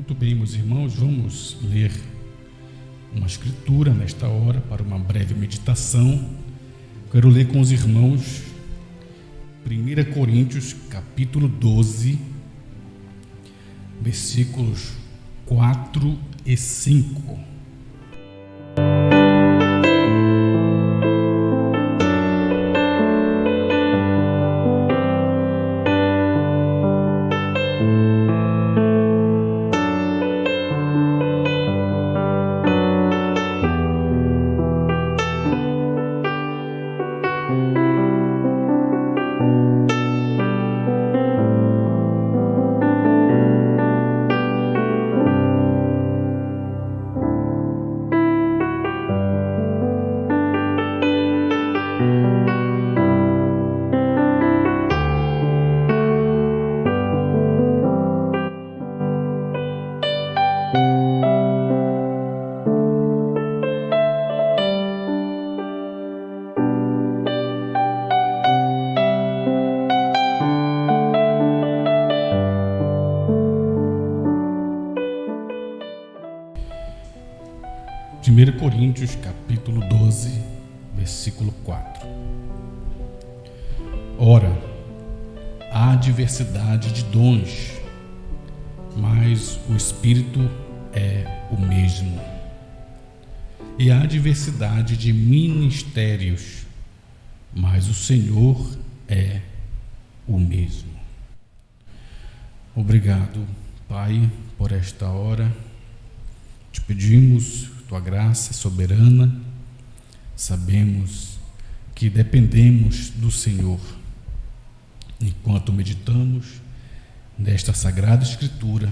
Muito bem, meus irmãos, vamos ler uma escritura nesta hora para uma breve meditação. Quero ler com os irmãos 1 Coríntios, capítulo 12, versículos 4 e 5. Coríntios, capítulo 12, versículo 4. Ora, há diversidade de dons, mas o Espírito é o mesmo. E há diversidade de ministérios, mas o Senhor é o mesmo. Obrigado, Pai, por esta hora. Te pedimos Tua graça soberana. Sabemos que dependemos do Senhor. Enquanto meditamos nesta sagrada Escritura,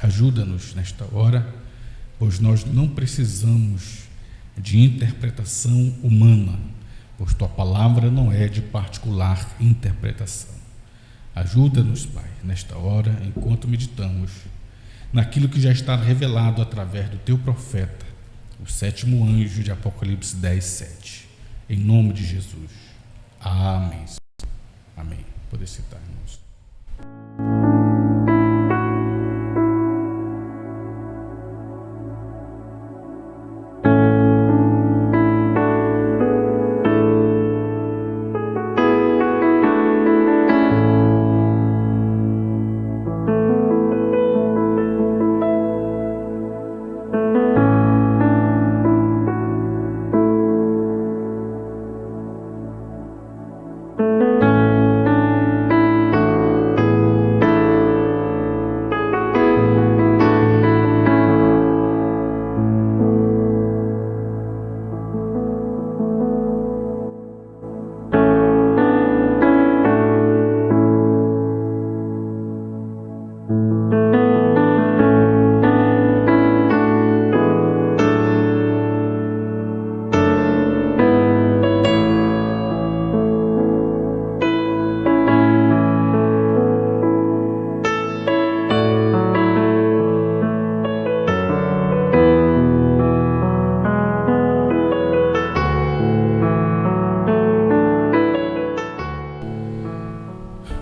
ajuda-nos nesta hora, pois nós não precisamos de interpretação humana, pois Tua palavra não é de particular interpretação. Ajuda-nos, Pai, nesta hora, enquanto meditamos naquilo que já está revelado através do Teu profeta, o sétimo anjo de Apocalipse 10, 7. Em nome de Jesus. Amém. Amém. Poder citar, irmãos.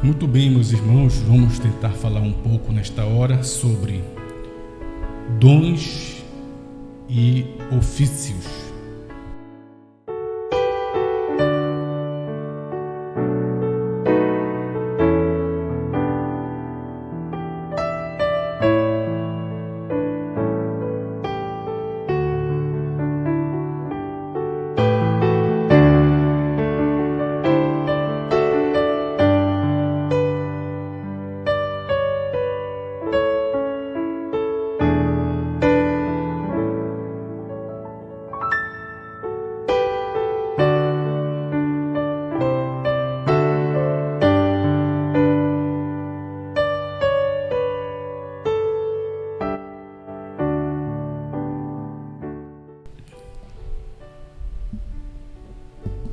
Muito bem, meus irmãos, vamos tentar falar um pouco nesta hora sobre dons e ofícios.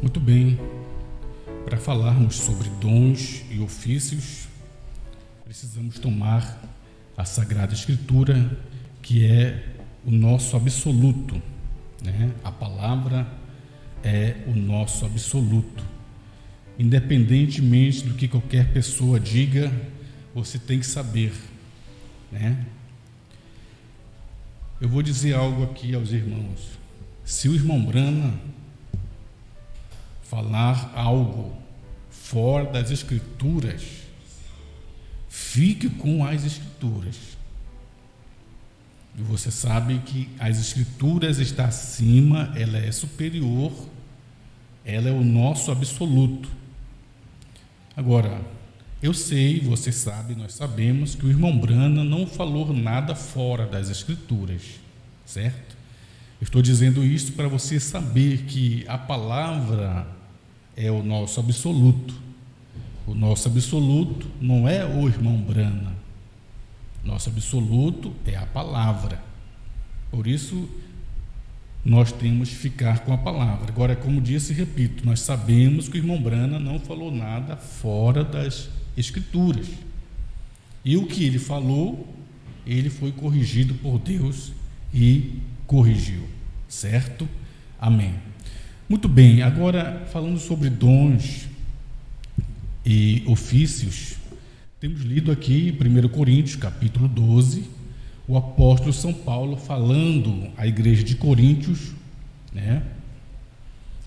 Muito bem, para falarmos sobre dons e ofícios, precisamos tomar a Sagrada Escritura, que é o nosso absoluto, né? A palavra é o nosso absoluto. Independentemente do que qualquer pessoa diga, você tem que saber, né? Eu vou dizer algo aqui aos irmãos. Se o irmão Brana falar algo fora das Escrituras, fique com as Escrituras. E você sabe que as Escrituras está acima, ela é superior, ela é o nosso absoluto. Agora, eu sei, você sabe, nós sabemos que o irmão Brana não falou nada fora das Escrituras, certo? Eu estou dizendo isso para você saber que a palavra é o nosso absoluto. O nosso absoluto não é o irmão Brana. Nosso absoluto é a palavra. Por isso, nós temos que ficar com a palavra. Agora, como disse e repito, nós sabemos que o irmão Brana não falou nada fora das Escrituras. E o que ele falou, ele foi corrigido por Deus e corrigiu. Certo? Amém. Muito bem, agora falando sobre dons e ofícios, temos lido aqui 1 Coríntios, capítulo 12, o apóstolo São Paulo falando à igreja de Coríntios,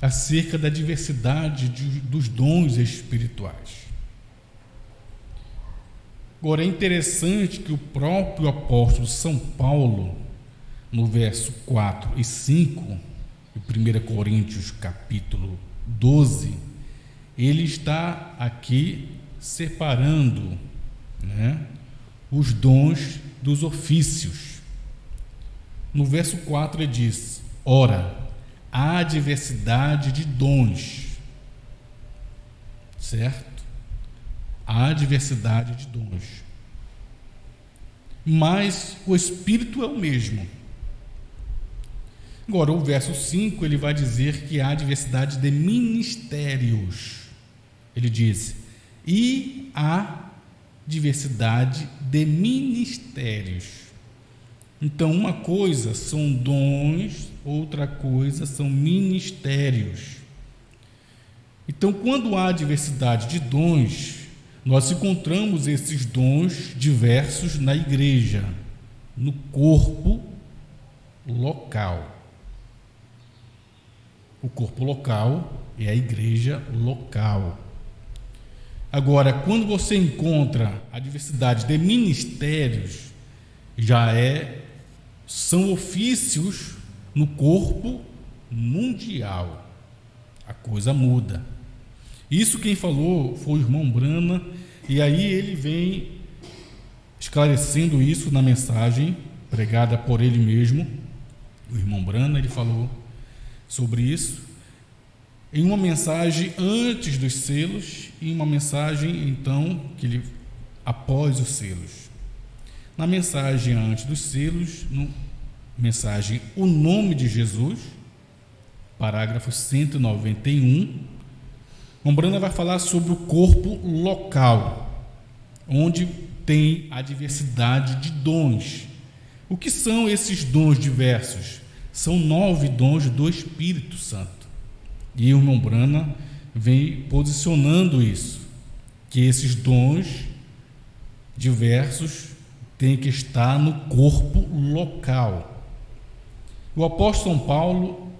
acerca da diversidade dos dons espirituais. Agora, é interessante que o próprio apóstolo São Paulo, no verso 4 e 5, de 1 Coríntios, capítulo 12, ele está aqui separando os dons dos ofícios. No verso 4 ele diz: ora, há diversidade de dons, certo? Há diversidade de dons, mas o Espírito é o mesmo. Agora, o verso 5 ele vai dizer que há diversidade de ministérios. Ele diz: e há diversidade de ministérios. Então, uma coisa são dons, outra coisa são ministérios. Então, quando há diversidade de dons, nós encontramos esses dons diversos na igreja, no corpo local. O corpo local é a igreja local. Agora, quando você encontra a diversidade de ministérios, são ofícios no corpo mundial. A coisa muda. Isso quem falou foi o irmão Brana, e aí ele vem esclarecendo isso na mensagem pregada por ele mesmo. O irmão Brana, ele falou sobre isso em uma mensagem antes dos selos e uma mensagem então após os selos. Na mensagem antes dos selos, mensagem O Nome de Jesus, parágrafo 191, Brana vai falar sobre o corpo local, onde tem a diversidade de dons. O que são esses dons diversos? São 9 dons do Espírito Santo. E o irmão Brana vem posicionando isso, que esses dons diversos têm que estar no corpo local. O apóstolo São Paulo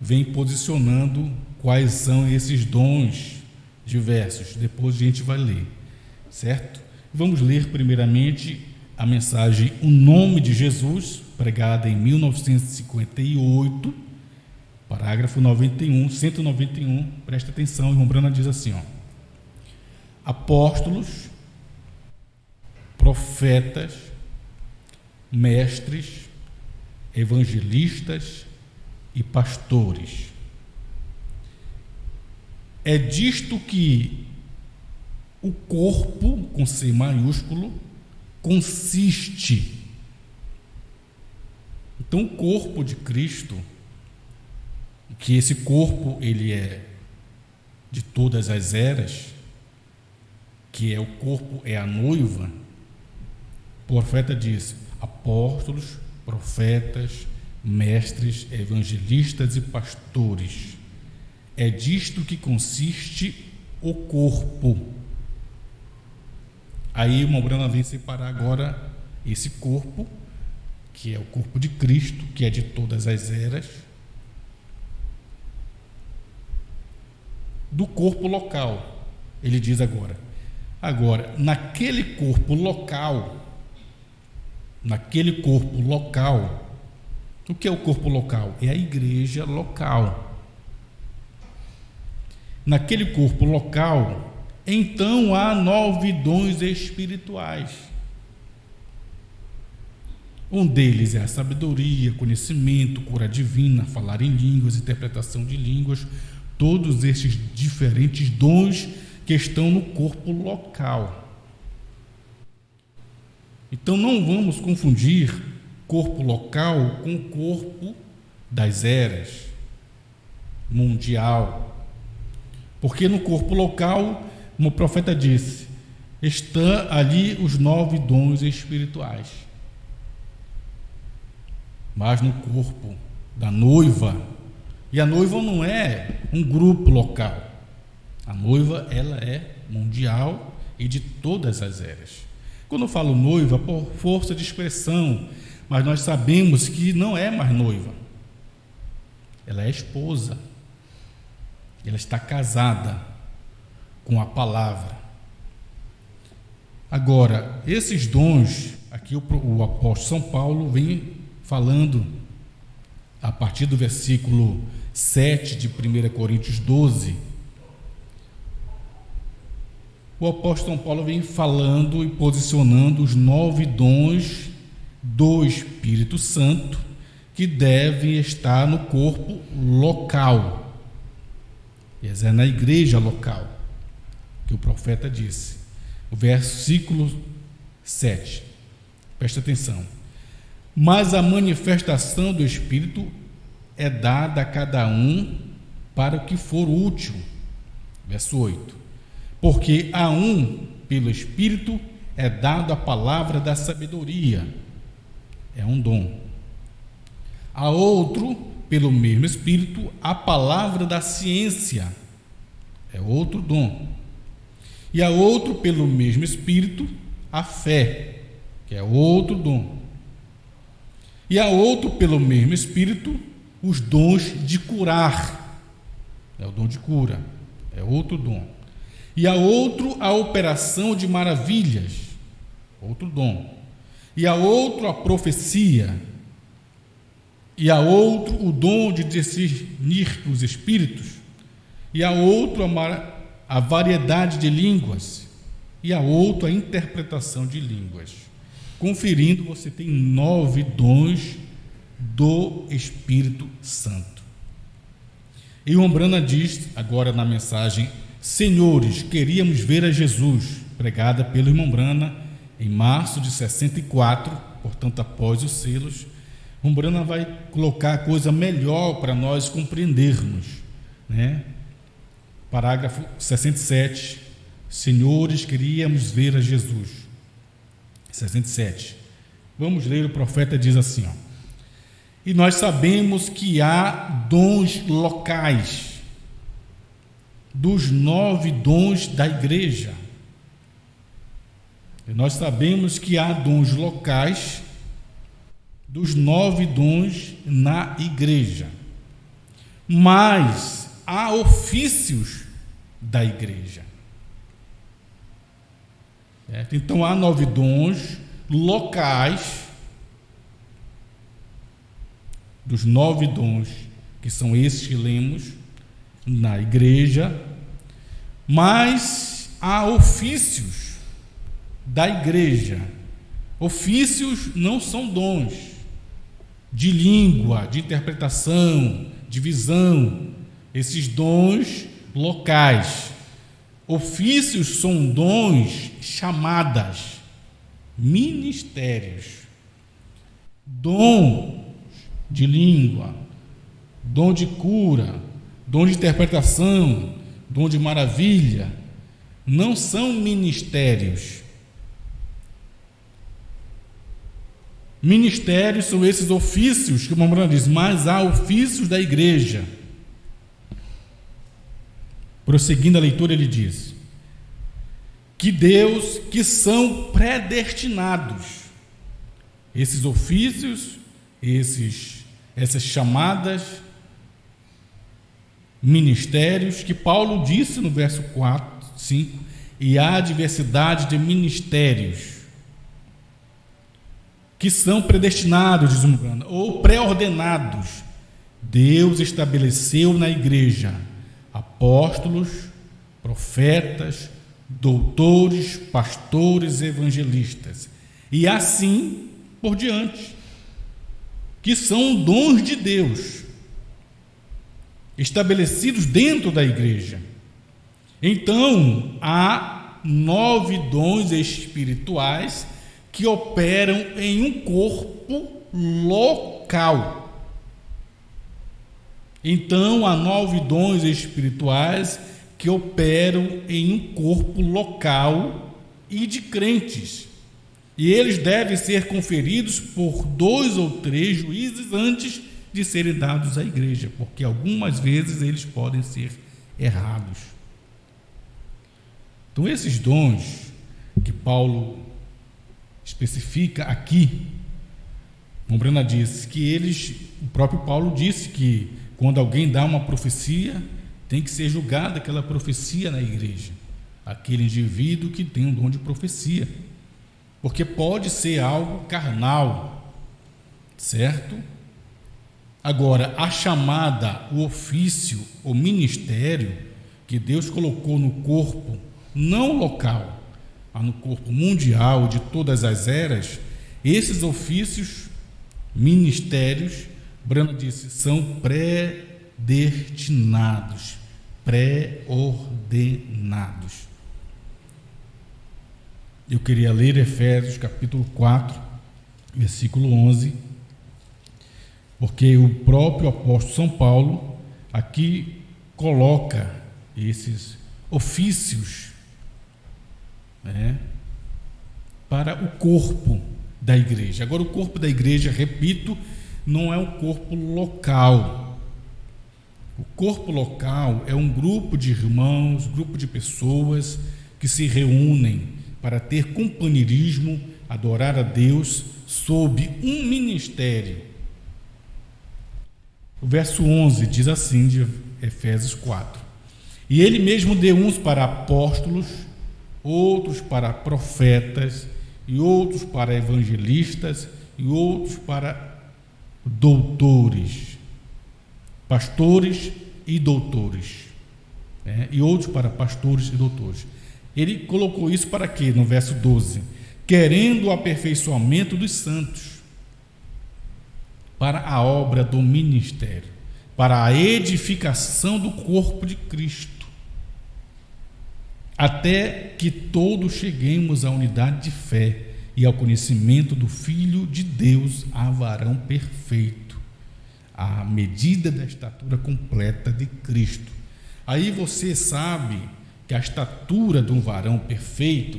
vem posicionando quais são esses dons diversos. Depois a gente vai ler, certo? Vamos ler primeiramente a mensagem O Nome de Jesus, pregada em 1958, parágrafo 191, presta atenção, o irmão Brana diz assim, apóstolos, profetas, mestres, evangelistas e pastores. É disto que o corpo, com C maiúsculo, consiste. Então, o corpo de Cristo, que esse corpo ele é de todas as eras, que é o corpo, é a noiva. O profeta diz: apóstolos, profetas, mestres, evangelistas e pastores. É disto que consiste o corpo. Aí o irmão Brana vem separar agora esse corpo que é o corpo de Cristo, que é de todas as eras, do corpo local. Ele diz agora, naquele corpo local, o que é o corpo local? É a igreja local. Naquele corpo local, então há 9 dons espirituais. Um deles é a sabedoria, conhecimento, cura divina, falar em línguas, interpretação de línguas, todos esses diferentes dons que estão no corpo local. Então não vamos confundir corpo local com o corpo das eras, mundial. Porque no corpo local, como o profeta disse, estão ali os 9 dons espirituais. Mas no corpo da noiva, e a noiva não é um grupo local, a noiva ela é mundial e de todas as eras. Quando eu falo noiva, por força de expressão, mas nós sabemos que não é mais noiva, ela é esposa, ela está casada com a palavra. Agora, esses dons, aqui o apóstolo São Paulo vem falando, a partir do versículo 7 de 1 Coríntios 12, o apóstolo São Paulo vem falando e posicionando os 9 dons do Espírito Santo que devem estar no corpo local, é na igreja local, que o profeta disse. O versículo 7, presta atenção. Mas a manifestação do Espírito é dada a cada um para o que for útil. Verso 8. Porque a um, pelo Espírito, é dado a palavra da sabedoria, é um dom. A outro, pelo mesmo Espírito, a palavra da ciência, é outro dom. E a outro, pelo mesmo Espírito, a fé, que é outro dom. E a outro, pelo mesmo Espírito, os dons de curar, é o dom de cura, é outro dom. E a outro, a operação de maravilhas, outro dom. E a outro, a profecia. E a outro, o dom de discernir os espíritos. E a outro, a variedade de línguas. E a outro, a interpretação de línguas. Conferindo, você tem 9 dons do Espírito Santo. E o Ombrana diz, agora na mensagem, Senhores, queríamos ver a Jesus, pregada pelo irmão Ombrana em março de 64, portanto após os selos. O Ombrana vai colocar a coisa melhor para nós compreendermos, né? Parágrafo 67, Senhores, queríamos ver a Jesus. 67. Vamos ler, o profeta diz assim, ó. E nós sabemos que há dons locais, dos 9 dons da igreja. E nós sabemos que há dons locais, dos 9 dons na igreja. Mas há ofícios da igreja. Certo? Então há 9 dons locais, dos 9 dons, que são esses que lemos na igreja, mas há ofícios da igreja. Ofícios não são dons de língua, de interpretação, de visão, esses dons locais. Ofícios são dons, chamadas, ministérios, dom de língua, dom de cura, dom de interpretação, dom de maravilha, não são ministérios. Ministérios são esses ofícios que o Ombrana diz, mas há ofícios da igreja. Prosseguindo a leitura, ele diz que são predestinados esses ofícios, essas chamadas, ministérios, que Paulo disse no verso 4, 5, e há diversidade de ministérios que são predestinados, diz o Brando, ou pré-ordenados. Deus estabeleceu na igreja apóstolos, profetas, doutores, pastores, evangelistas, e assim por diante, que são dons de Deus, estabelecidos dentro da igreja. Então, há 9 dons espirituais que operam em um corpo local. Então, há 9 dons espirituais que operam em um corpo local e de crentes. E eles devem ser conferidos por 2 ou 3 juízes antes de serem dados à igreja, porque algumas vezes eles podem ser errados. Então, esses dons que Paulo especifica aqui, como Brana disse, que o próprio Paulo disse que quando alguém dá uma profecia, tem que ser julgada aquela profecia na igreja, aquele indivíduo que tem um dom de profecia, porque pode ser algo carnal, certo? Agora, a chamada, o ofício, o ministério que Deus colocou no corpo, não local, mas no corpo mundial de todas as eras, esses ofícios, ministérios, Brana disse, são predestinados, pré-ordenados. Eu queria ler Efésios capítulo 4, versículo 11, porque o próprio apóstolo São Paulo aqui coloca esses ofícios, para o corpo da igreja. Agora, o corpo da igreja, repito, não é um corpo local. O corpo local é um grupo de irmãos, grupo de pessoas que se reúnem para ter companheirismo, adorar a Deus sob um ministério. O verso 11 diz assim, de Efésios 4: e ele mesmo deu uns para apóstolos, outros para profetas, e outros para evangelistas, e outros para doutores, pastores e doutores, e outros para pastores e doutores. Ele colocou isso para quê? No verso 12: querendo o aperfeiçoamento dos santos, para a obra do ministério, para a edificação do corpo de Cristo, até que todos cheguemos à unidade de fé e ao conhecimento do Filho de Deus, a varão perfeito, à medida da estatura completa de Cristo. Aí você sabe que a estatura de um varão perfeito,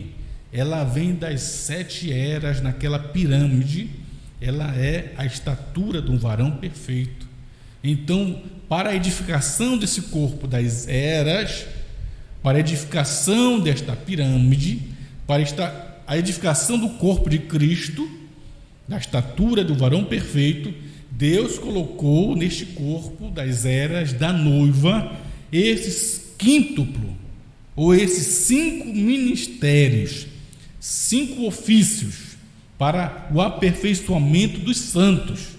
ela vem das 7 eras naquela pirâmide, ela é a estatura de um varão perfeito. Então, para a edificação desse corpo das eras, para a edificação desta pirâmide, para a edificação do corpo de Cristo, da estatura do varão perfeito, Deus colocou neste corpo das eras da noiva esses quíntuplo, ou esses 5 ministérios, 5 ofícios, para o aperfeiçoamento dos santos,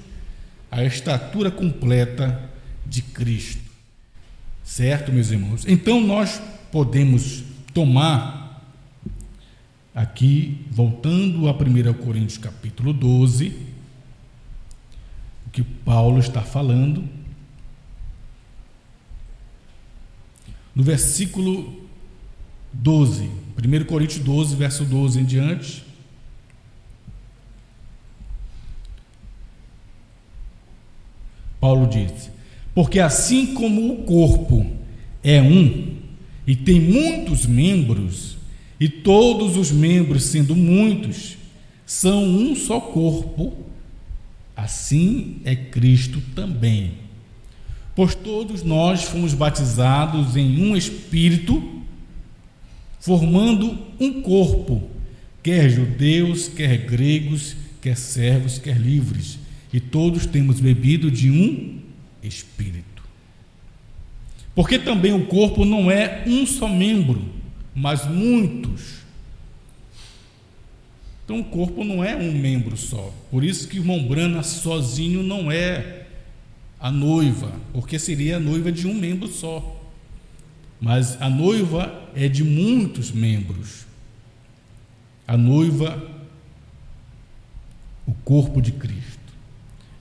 a estatura completa de Cristo. Certo, meus irmãos? Então nós podemos tomar aqui, voltando a 1 Coríntios capítulo 12, o que Paulo está falando, no versículo 12, 1 Coríntios 12, verso 12 em diante. Paulo diz: porque assim como o corpo é um e tem muitos membros, e todos os membros, sendo muitos, são um só corpo, assim é Cristo também. Pois todos nós fomos batizados em um Espírito, formando um corpo, quer judeus, quer gregos, quer servos, quer livres, e todos temos bebido de um Espírito. Porque também o corpo não é um só membro, mas muitos. Então o corpo não é um membro só. Por isso que o irmão Brana sozinho não é a noiva, porque seria a noiva de um membro só. Mas a noiva é de muitos membros. A noiva, o corpo de Cristo.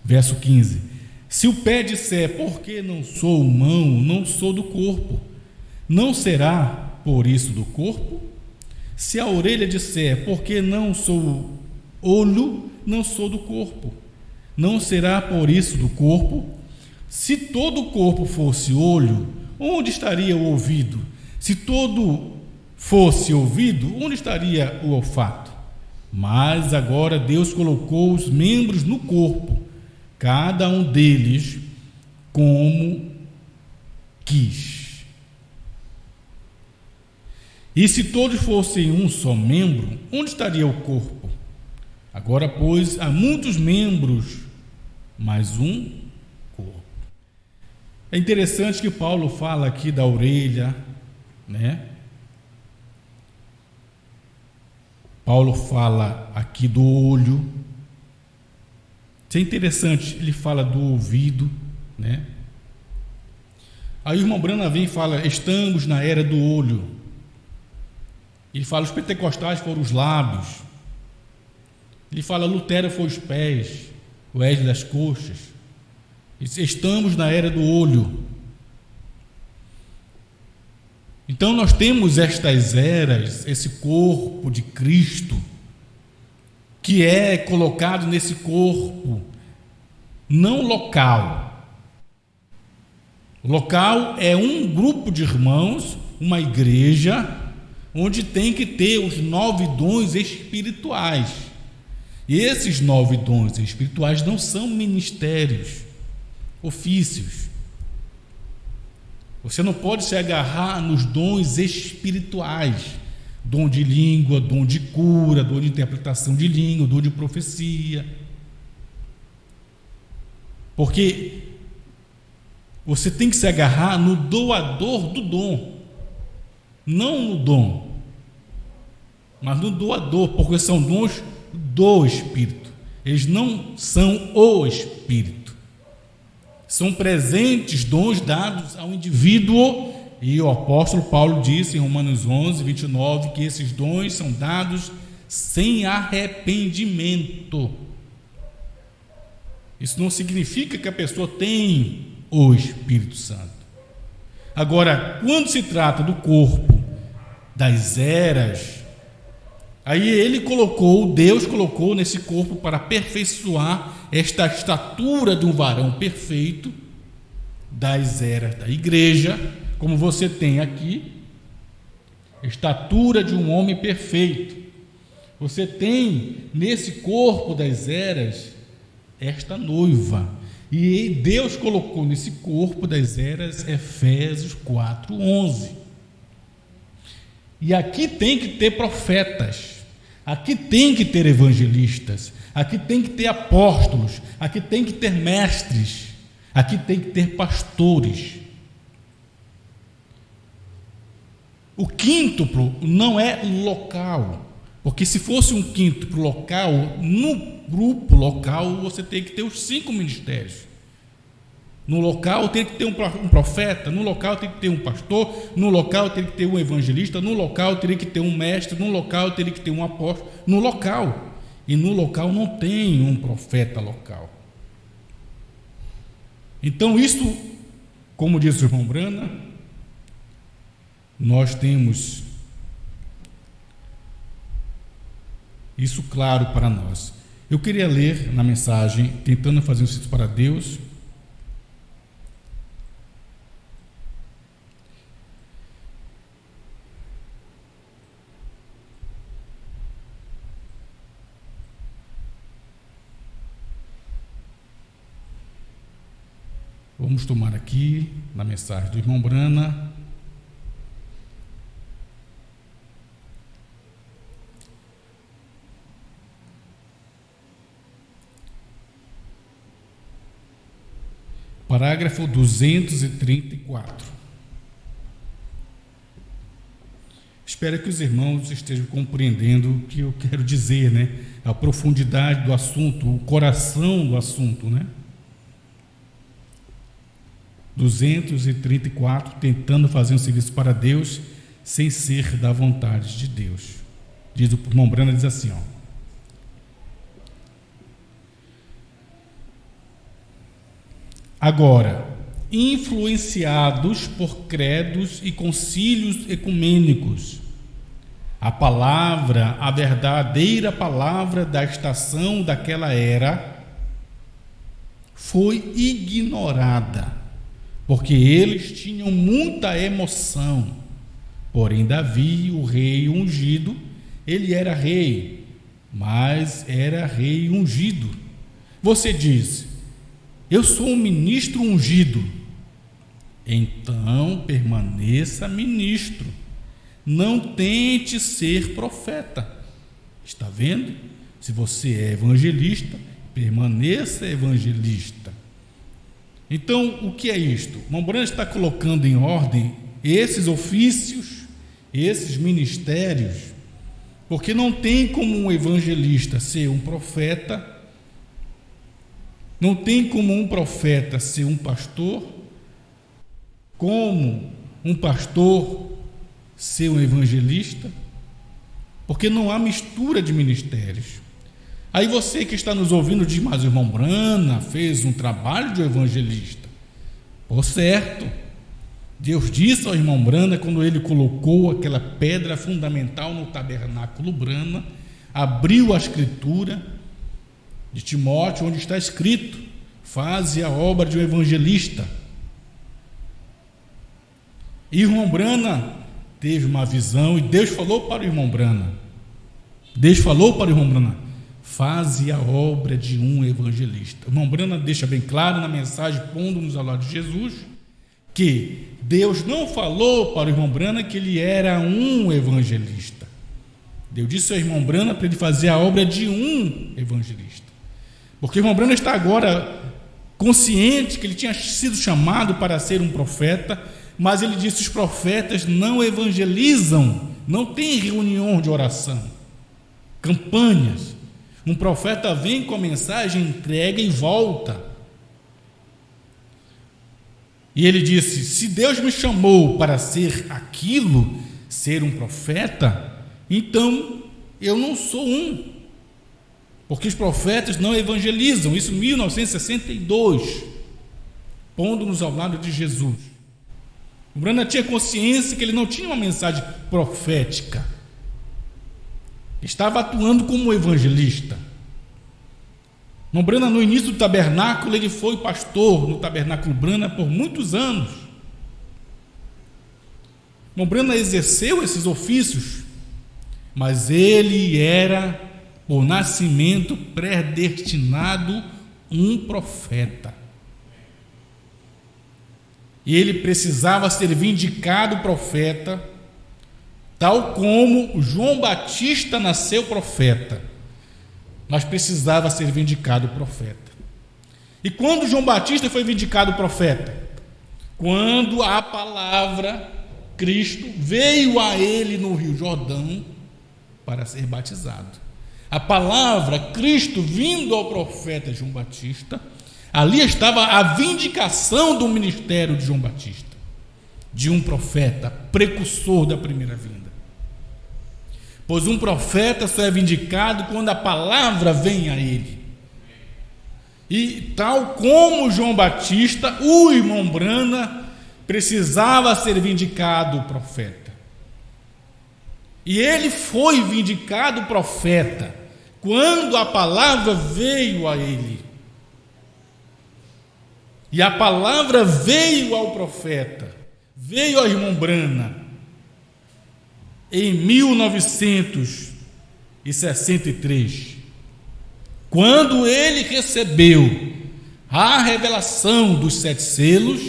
Verso 15: se o pé disser, porque não sou mão, não sou do corpo, não será por isso do corpo? Se a orelha disser, porque não sou olho, não sou do corpo, não será por isso do corpo? Se todo o corpo fosse olho, onde estaria o ouvido? Se todo fosse ouvido, onde estaria o olfato? Mas agora Deus colocou os membros no corpo, cada um deles como quis. E se todos fossem um só membro, onde estaria o corpo? Agora, pois, há muitos membros, mas um corpo. É interessante que Paulo fala aqui da orelha, né? Paulo fala aqui do olho. Isso é interessante, ele fala do ouvido, né? Aí o irmão Brana vem e fala, estamos na era do olho. Ele fala, os pentecostais foram os lábios. Ele fala, Lutero foi os pés, Wesley das coxas. Ele diz, estamos na era do olho. Então nós temos estas eras, esse corpo de Cristo, que é colocado nesse corpo, não local. O local é um grupo de irmãos, uma igreja, onde tem que ter os 9 dons espirituais. E esses 9 dons espirituais não são ministérios, ofícios. Você não pode se agarrar nos dons espirituais, dom de língua, dom de cura, dom de interpretação de língua, dom de profecia. Porque você tem que se agarrar no doador do dom, não no dom, mas no doador, porque são dons do Espírito. Eles não são o Espírito. São presentes, dons dados ao indivíduo, e o apóstolo Paulo disse em Romanos 11, 29, que esses dons são dados sem arrependimento. Isso não significa que a pessoa tem o Espírito Santo. Agora, quando se trata do corpo, das eras, aí Deus colocou nesse corpo para aperfeiçoar esta estatura de um varão perfeito, das eras da igreja, como você tem aqui, estatura de um homem perfeito. Você tem nesse corpo das eras esta noiva, e Deus colocou nesse corpo das eras Efésios 4:11. E aqui tem que ter profetas, aqui tem que ter evangelistas, aqui tem que ter apóstolos, aqui tem que ter mestres, aqui tem que ter pastores. O quíntuplo não é local, porque se fosse um quíntuplo local, no grupo local você tem que ter os 5 ministérios. No local tem que ter um profeta, no local tem que ter um pastor, no local tem que ter um evangelista, no local teria que ter um mestre, no local teria que ter um apóstolo, no local. E no local não tem um profeta local. Então isso, como diz o irmão Brana, nós temos isso claro para nós. Eu queria ler na mensagem, tentando fazer um cito para Deus, vamos tomar aqui na mensagem do irmão Brana. Parágrafo 234. Espero que os irmãos estejam compreendendo o que eu quero dizer, né? A profundidade do assunto, o coração do assunto, né? 234, tentando fazer um serviço para Deus sem ser da vontade de Deus. Diz o irmão Brana, diz assim, ó. Agora, influenciados por credos e concílios ecumênicos, a palavra, a verdadeira palavra da estação daquela era foi ignorada, porque eles tinham muita emoção. Porém, Davi, o rei ungido, ele era rei, mas era rei ungido. Você diz: eu sou um ministro ungido. Então permaneça ministro, não tente ser profeta. Está vendo? Se você é evangelista, permaneça evangelista. Então, o que é isto? O irmão Brana está colocando em ordem esses ofícios, esses ministérios, porque não tem como um evangelista ser um profeta, não tem como um profeta ser um pastor, como um pastor ser um evangelista, porque não há mistura de ministérios. Aí você que está nos ouvindo diz: mas o irmão Brana fez um trabalho de evangelista. Por certo, Deus disse ao irmão Brana, quando ele colocou aquela pedra fundamental no tabernáculo Brana, abriu a escritura de Timóteo, onde está escrito: faze a obra de um evangelista. E o irmão Brana teve uma visão, e Deus falou para o irmão Brana, faze a obra de um evangelista. O irmão Brana deixa bem claro na mensagem, pondo-nos ao lado de Jesus, que Deus não falou para o irmão Brana que ele era um evangelista. Deus disse ao irmão Brana para ele fazer a obra de um evangelista, porque o irmão Brana está agora consciente que ele tinha sido chamado para ser um profeta, mas ele disse: os profetas não evangelizam, não tem reunião de oração, campanhas. Um profeta vem com a mensagem, entrega e volta. E ele disse: se Deus me chamou para ser aquilo, ser um profeta, então eu não sou um, porque os profetas não evangelizam. Isso em 1962, pondo-nos ao lado de Jesus. O Brana tinha consciência que ele não tinha uma mensagem profética, estava atuando como evangelista. O Brana, no início do tabernáculo, ele foi pastor no tabernáculo Brana por muitos anos. O Brana exerceu esses ofícios, mas ele era, por nascimento, predestinado um profeta. E ele precisava ser vindicado profeta, tal como João Batista nasceu profeta, mas precisava ser vindicado profeta. E quando João Batista foi vindicado profeta? Quando a palavra Cristo veio a ele no Rio Jordão para ser batizado. A palavra Cristo vindo ao profeta João Batista, ali estava a vindicação do ministério de João Batista, de um profeta, precursor da primeira vinda. Pois um profeta só é vindicado quando a palavra vem a ele. E tal como João Batista, o irmão Brana precisava ser vindicado profeta. E ele foi vindicado profeta quando a palavra veio a ele. E a palavra veio ao profeta, veio ao irmão Brana, em 1963, quando ele recebeu a revelação dos 7 selos,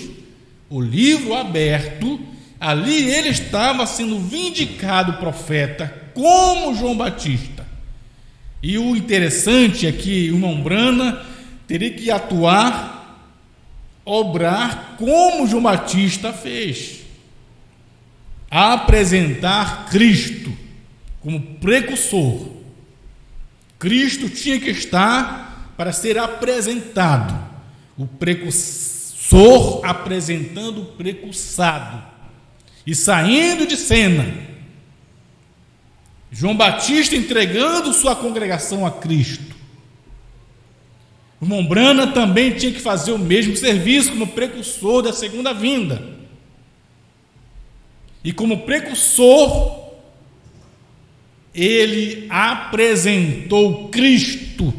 o livro aberto, ali ele estava sendo vindicado profeta, como João Batista. E o interessante é que o irmão Brana teria que atuar obrar como João Batista fez, apresentar Cristo como precursor. Cristo tinha que estar para ser apresentado, o precursor apresentando o precursado e saindo de cena. João Batista entregando sua congregação a Cristo. O irmão Branham também tinha que fazer o mesmo serviço como precursor da segunda vinda. E como precursor, ele apresentou Cristo,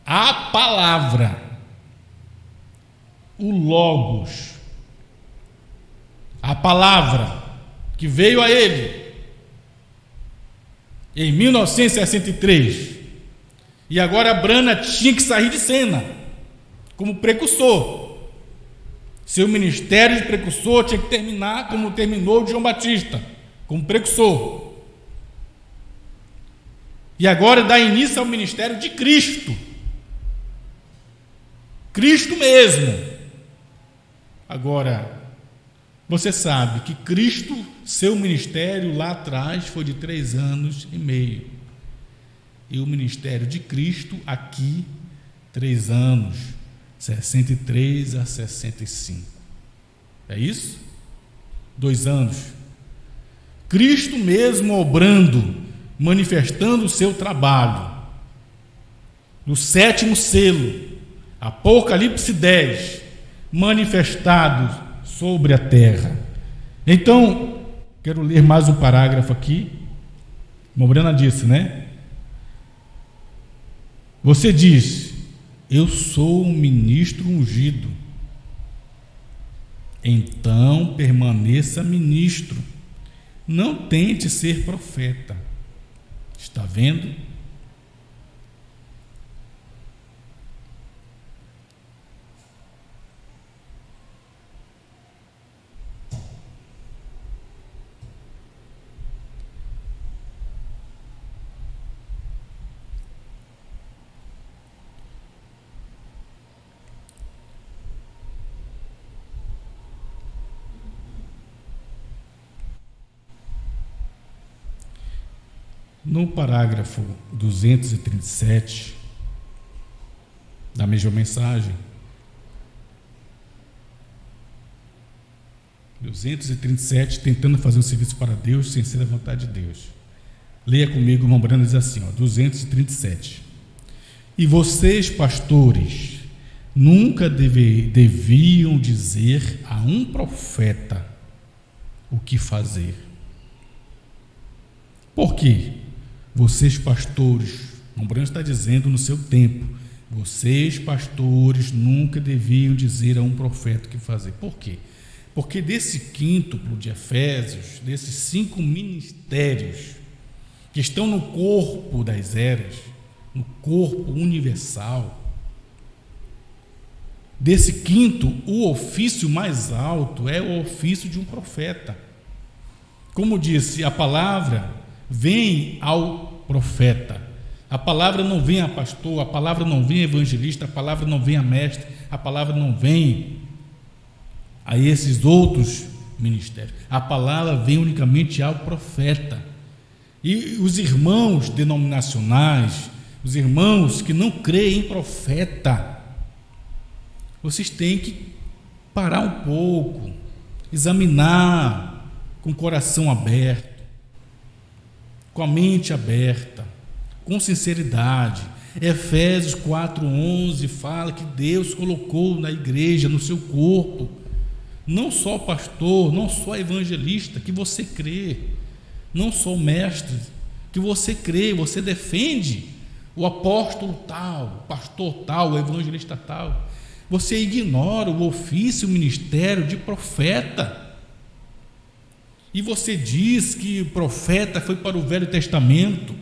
a palavra, o Logos, a palavra que veio a ele em 1963. E agora Branham tinha que sair de cena como precursor. Seu ministério de precursor tinha que terminar como terminou de João Batista, como precursor. E agora dá início ao ministério de Cristo. Cristo mesmo. Agora, você sabe que Cristo, seu ministério lá atrás foi de 3 anos e meio. E o ministério de Cristo aqui, 3 anos, 63 a 65. É isso? 2 anos. Cristo mesmo obrando, manifestando o seu trabalho. No 7º selo, Apocalipse 10, manifestado sobre a terra. Então, quero ler mais um parágrafo aqui. Mobrana disse, né? Você diz: eu sou um ministro ungido. Então permaneça ministro. Não tente ser profeta. Está vendo? No parágrafo 237 da mesma mensagem, 237, tentando fazer um serviço para Deus sem ser a vontade de Deus. Leia comigo, irmão Branham diz assim, 237. E vocês, pastores, nunca deviam dizer a um profeta o que fazer. Por quê? Vocês, pastores, o Branham está dizendo no seu tempo, vocês, pastores, nunca deviam dizer a um profeta o que fazer. Por quê? Porque desse quíntuplo de Efésios, desses 5 ministérios que estão no corpo das eras, no corpo universal, desse quinto, o ofício mais alto é o ofício de um profeta. Como disse, a palavra vem ao profeta. A palavra não vem a pastor, a palavra não vem a evangelista, a palavra não vem a mestre, a palavra não vem a esses outros ministérios. A palavra vem unicamente ao profeta. E os irmãos denominacionais, os irmãos que não creem em profeta, vocês têm que parar um pouco, examinar com o coração aberto, com a mente aberta, com sinceridade. Efésios 4:11 fala que Deus colocou na igreja, no seu corpo, não só o pastor, não só evangelista, que você crê, não só o mestre, que você crê, você defende o apóstolo tal, o pastor tal, o evangelista tal. Você ignora o ofício, o ministério de profeta. E você diz que o profeta foi para o Velho Testamento.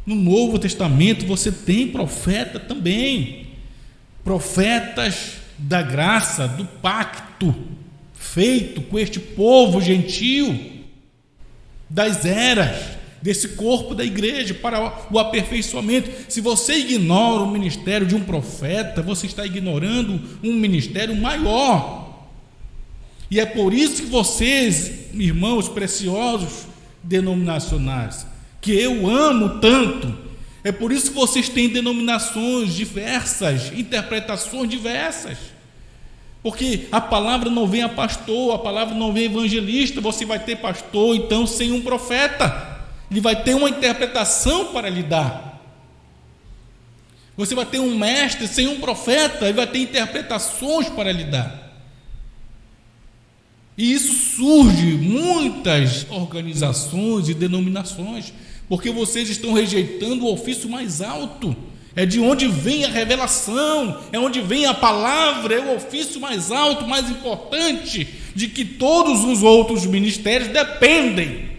No Novo Testamento você tem profeta também. Profetas da graça, do pacto feito com este povo gentio, das eras, desse corpo da igreja, para o aperfeiçoamento. Se você ignora o ministério de um profeta, você está ignorando um ministério maior. E é por isso que vocês, irmãos preciosos denominacionais, que eu amo tanto, é por isso que vocês têm denominações diversas, interpretações diversas. Porque a palavra não vem a pastor, a palavra não vem a evangelista. Você vai ter pastor, então, sem um profeta. Ele vai ter uma interpretação para lhe dar. Você vai ter um mestre sem um profeta, ele vai ter interpretações para lhe dar. E isso surge muitas organizações e denominações, porque vocês estão rejeitando o ofício mais alto. É de onde vem a revelação, é onde vem a palavra, é o ofício mais alto, mais importante, de que todos os outros ministérios dependem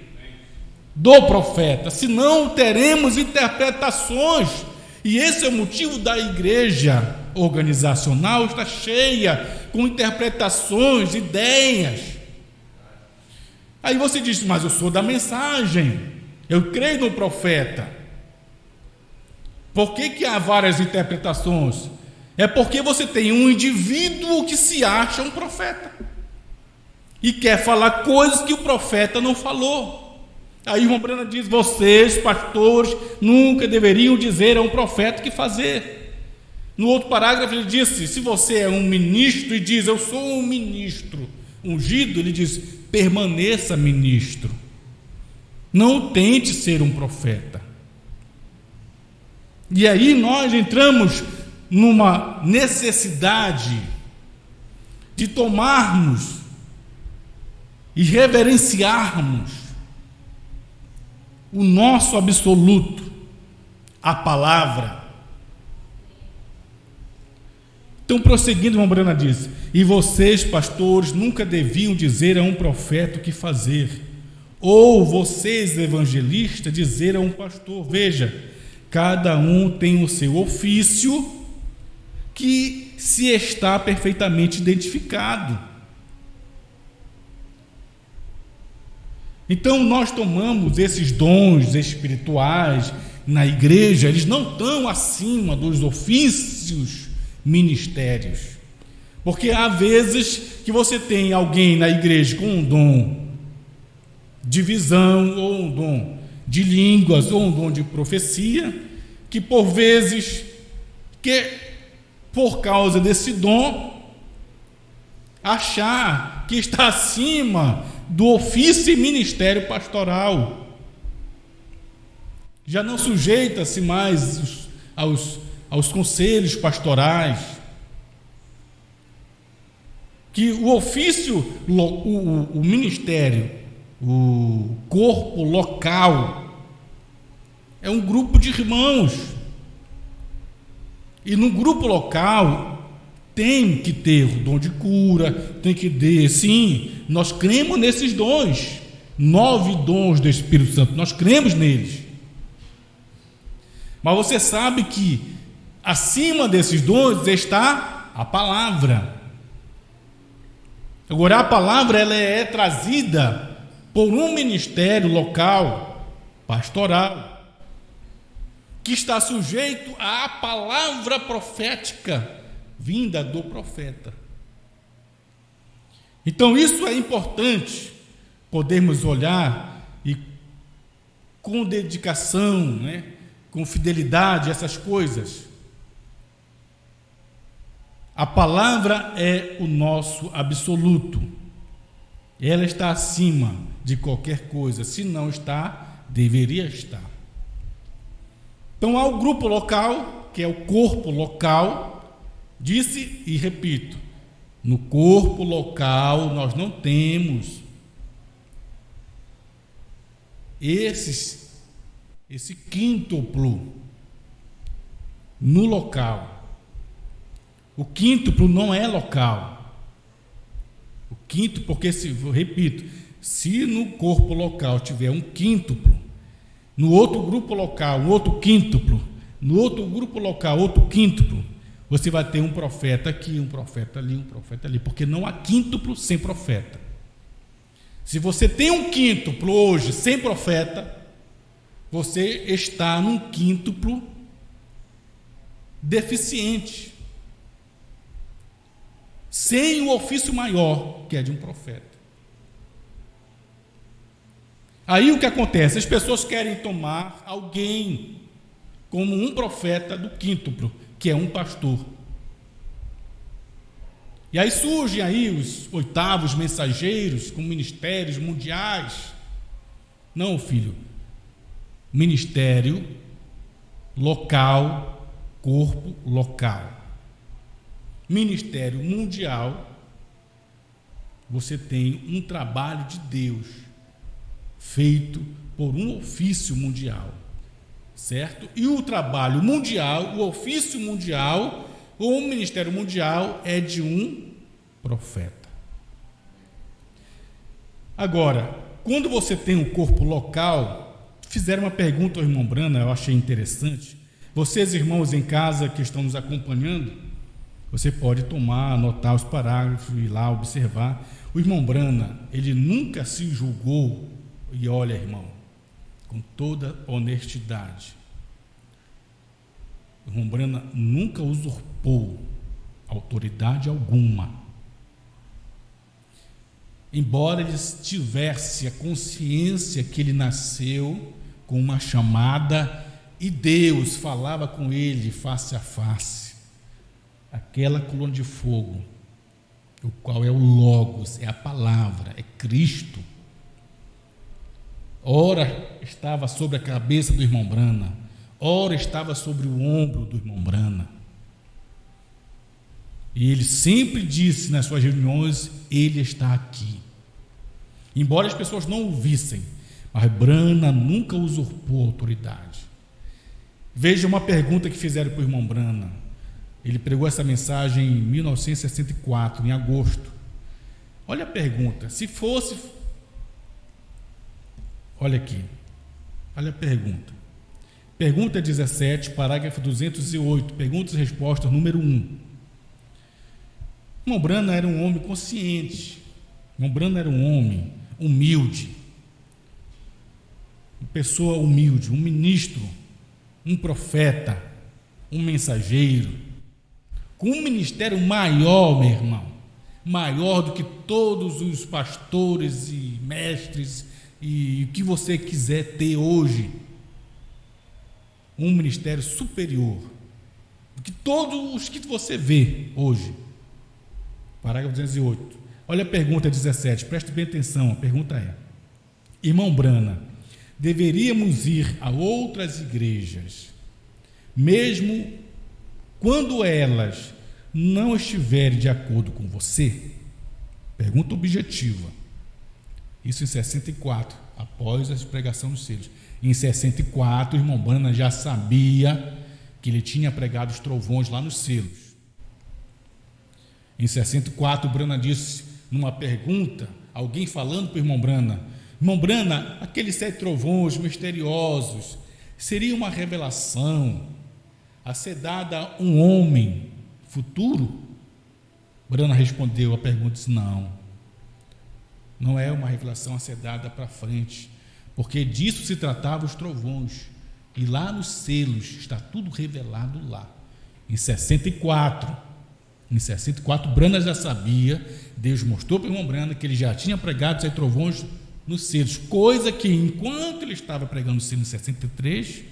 do profeta, senão teremos interpretações. E esse é o motivo da igreja organizacional estar cheia com interpretações, ideias. Aí você diz, mas eu sou da mensagem, eu creio no profeta. Por que há várias interpretações? É porque você tem um indivíduo que se acha um profeta e quer falar coisas que o profeta não falou. Aí o irmão Brana diz, vocês, pastores, nunca deveriam dizer a um profeta o que fazer. No outro parágrafo ele disse, se você é um ministro e diz, eu sou um ministro ungido, ele diz, permaneça ministro. Não tente ser um profeta. E aí nós entramos numa necessidade de tomarmos e reverenciarmos o nosso absoluto, a palavra. Então, prosseguindo, irmã Brana diz, e vocês, pastores, nunca deviam dizer a um profeta o que fazer, ou vocês, evangelistas, dizer a um pastor, veja, cada um tem o seu ofício que se está perfeitamente identificado. Então nós tomamos esses dons espirituais na igreja, eles não estão acima dos ofícios ministérios. Porque há vezes que você tem alguém na igreja com um dom de visão, ou um dom de línguas, ou um dom de profecia, que por vezes, que por causa desse dom, achar que está acima do ofício e ministério pastoral, já não sujeita-se mais aos conselhos pastorais, que o ofício, o ministério, o corpo local é um grupo de irmãos, e no grupo local tem que ter o dom de cura, tem que ter, sim, nós cremos nesses dons, 9 dons do Espírito Santo, nós cremos neles, mas você sabe que acima desses dons está a palavra. Agora a palavra ela é trazida por um ministério local, pastoral, que está sujeito à palavra profética vinda do profeta. Então isso é importante, podermos olhar e com dedicação, com fidelidade, essas coisas. A palavra é o nosso absoluto, ela está acima de qualquer coisa, se não está, deveria estar. Então há o grupo local, que é o corpo local, disse e repito, no corpo local nós não temos esse quíntuplo no local. O quíntuplo não é local. O quinto, porque repito, se no corpo local tiver um quíntuplo, no outro grupo local, um outro quíntuplo, no outro grupo local, outro quíntuplo, você vai ter um profeta aqui, um profeta ali, porque não há quíntuplo sem profeta. Se você tem um quíntuplo hoje sem profeta, você está num quíntuplo deficiente, sem o ofício maior, que é de um profeta. Aí o que acontece? As pessoas querem tomar alguém como um profeta do quíntuplo, que é um pastor. E aí surgem aí os oitavos mensageiros com ministérios mundiais. Não, filho. Ministério local, corpo local. Ministério mundial, você tem um trabalho de Deus feito por um ofício mundial, certo? E o trabalho mundial, o ofício mundial, ou o ministério mundial é de um profeta. Agora, quando você tem um corpo local, fizeram uma pergunta ao irmão Brana, eu achei interessante. Vocês, irmãos em casa que estão nos acompanhando, você pode anotar os parágrafos, ir lá observar. O irmão Brana, ele nunca se julgou, e olha, irmão, com toda honestidade, o irmão Brana nunca usurpou autoridade alguma. Embora ele tivesse a consciência que ele nasceu com uma chamada e Deus falava com ele face a face, aquela coluna de fogo, o qual é o Logos, é a palavra, é Cristo. Ora estava sobre a cabeça do irmão Brana, ora estava sobre o ombro do irmão Brana. E ele sempre disse nas suas reuniões: ele está aqui. Embora as pessoas não o vissem, mas Brana nunca usurpou autoridade. Veja uma pergunta que fizeram para o irmão Brana. Ele pregou essa mensagem em 1964, em agosto. Olha a pergunta: se fosse... Olha aqui, olha a pergunta. Pergunta 17, parágrafo 208, perguntas e respostas, número 1. Irmão Brana era um homem consciente. Irmão Brana era um homem humilde, uma pessoa humilde, um ministro, um profeta, um mensageiro, com um ministério maior, meu irmão, maior do que todos os pastores e mestres e o que você quiser ter hoje. Um ministério superior do que todos os que você vê hoje. Parágrafo 208. Olha a pergunta 17, preste bem atenção, a pergunta é: irmão Brana, deveríamos ir a outras igrejas, mesmo quando elas não estiverem de acordo com você? Pergunta objetiva. Isso em 64, após a pregação dos selos. Em 64, o irmão Brana já sabia que ele tinha pregado os trovões lá nos selos. Em 64, o Brana disse, numa pergunta, alguém falando para o irmão Brana, aqueles 7 trovões misteriosos, seria uma revelação a ser dada a um homem futuro? Brana respondeu a pergunta, disse, não é uma revelação a ser dada para frente, porque disso se tratava os trovões, e lá nos selos está tudo revelado lá. Em 64, Brana já sabia, Deus mostrou para o irmão Brana que ele já tinha pregado os 7 trovões nos selos, coisa que enquanto ele estava pregando os selos em 63,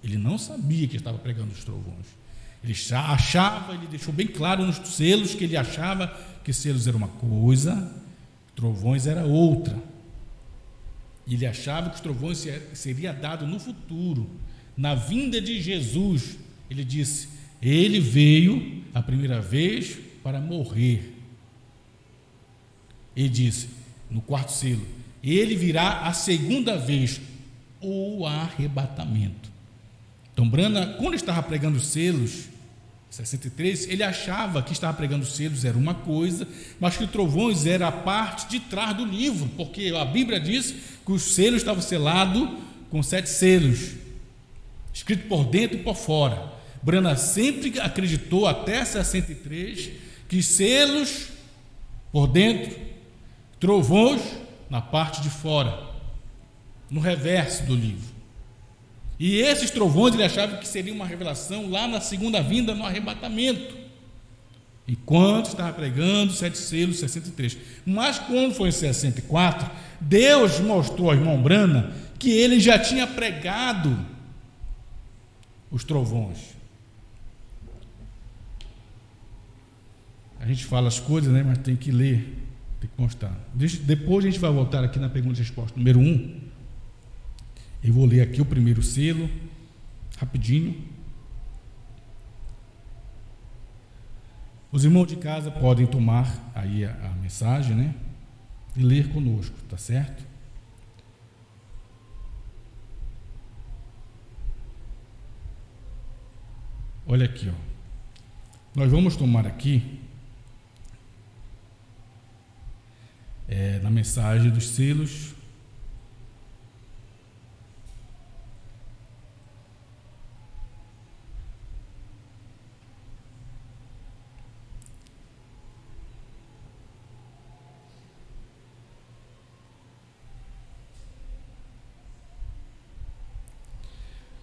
ele não sabia que estava pregando os trovões. Ele achava, ele deixou bem claro nos selos que ele achava que selos era uma coisa, trovões era outra. Ele achava que os trovões seria dado no futuro, na vinda de Jesus. Ele disse, ele veio a primeira vez para morrer. Ele disse, no 4º selo, ele virá a segunda vez, o arrebatamento. Então Brana, quando estava pregando os selos, 63, ele achava que estava pregando os selos era uma coisa, mas que os trovões era a parte de trás do livro, porque a Bíblia diz que os selos estavam selados com 7 selos, escrito por dentro e por fora. Brana sempre acreditou, até 63, que selos por dentro, trovões na parte de fora, no reverso do livro. E esses trovões ele achava que seria uma revelação lá na segunda vinda, no arrebatamento, enquanto estava pregando 7 selos, 63. Mas quando foi em 64, Deus mostrou ao irmão Branham que ele já tinha pregado os trovões. A gente fala as coisas, né? Mas tem que ler, tem que mostrar. Depois a gente vai voltar aqui na pergunta e resposta número 1. Eu vou ler aqui o primeiro selo, rapidinho. Os irmãos de casa podem tomar aí a mensagem, né? E ler conosco, tá certo? Olha aqui, ó. Nós vamos tomar aqui na mensagem dos selos.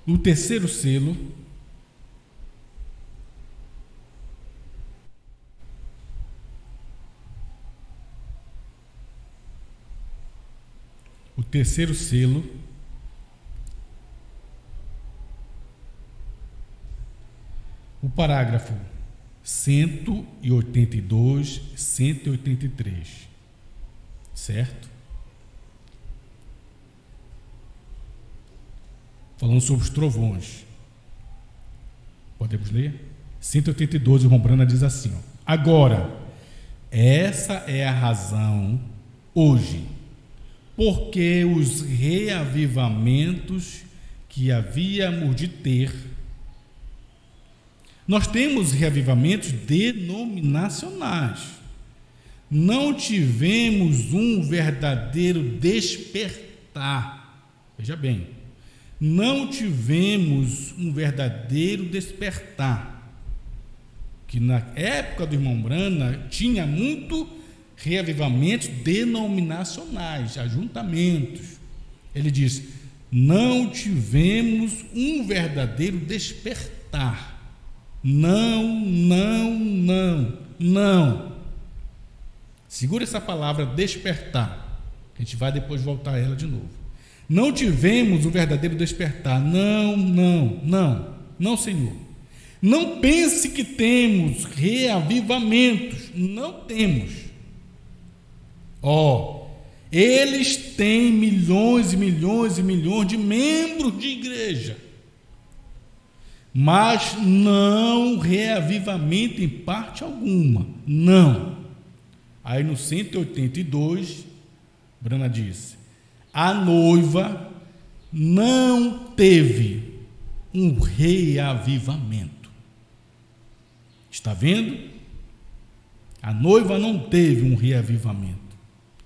No terceiro selo, o parágrafo 182, 183, certo? Falando sobre os trovões. Podemos ler? 182, o irmão Branham diz assim, ó: agora, essa é a razão hoje, porque os reavivamentos que havíamos de ter, nós temos reavivamentos denominacionais, não tivemos um verdadeiro despertar. Veja bem, não tivemos um verdadeiro despertar, que na época do irmão Branham tinha muito reavivamentos denominacionais, ajuntamentos. Ele diz: não tivemos um verdadeiro despertar. Não. Segura essa palavra despertar, a gente vai depois voltar a ela de novo. Não tivemos um verdadeiro despertar. Não, Senhor. Não pense que temos reavivamentos. Não temos. Eles têm milhões e milhões e milhões de membros de igreja, mas não reavivamento em parte alguma. Não. Aí no 182, Branham disse: a noiva não teve um reavivamento. Está vendo? A noiva não teve um reavivamento.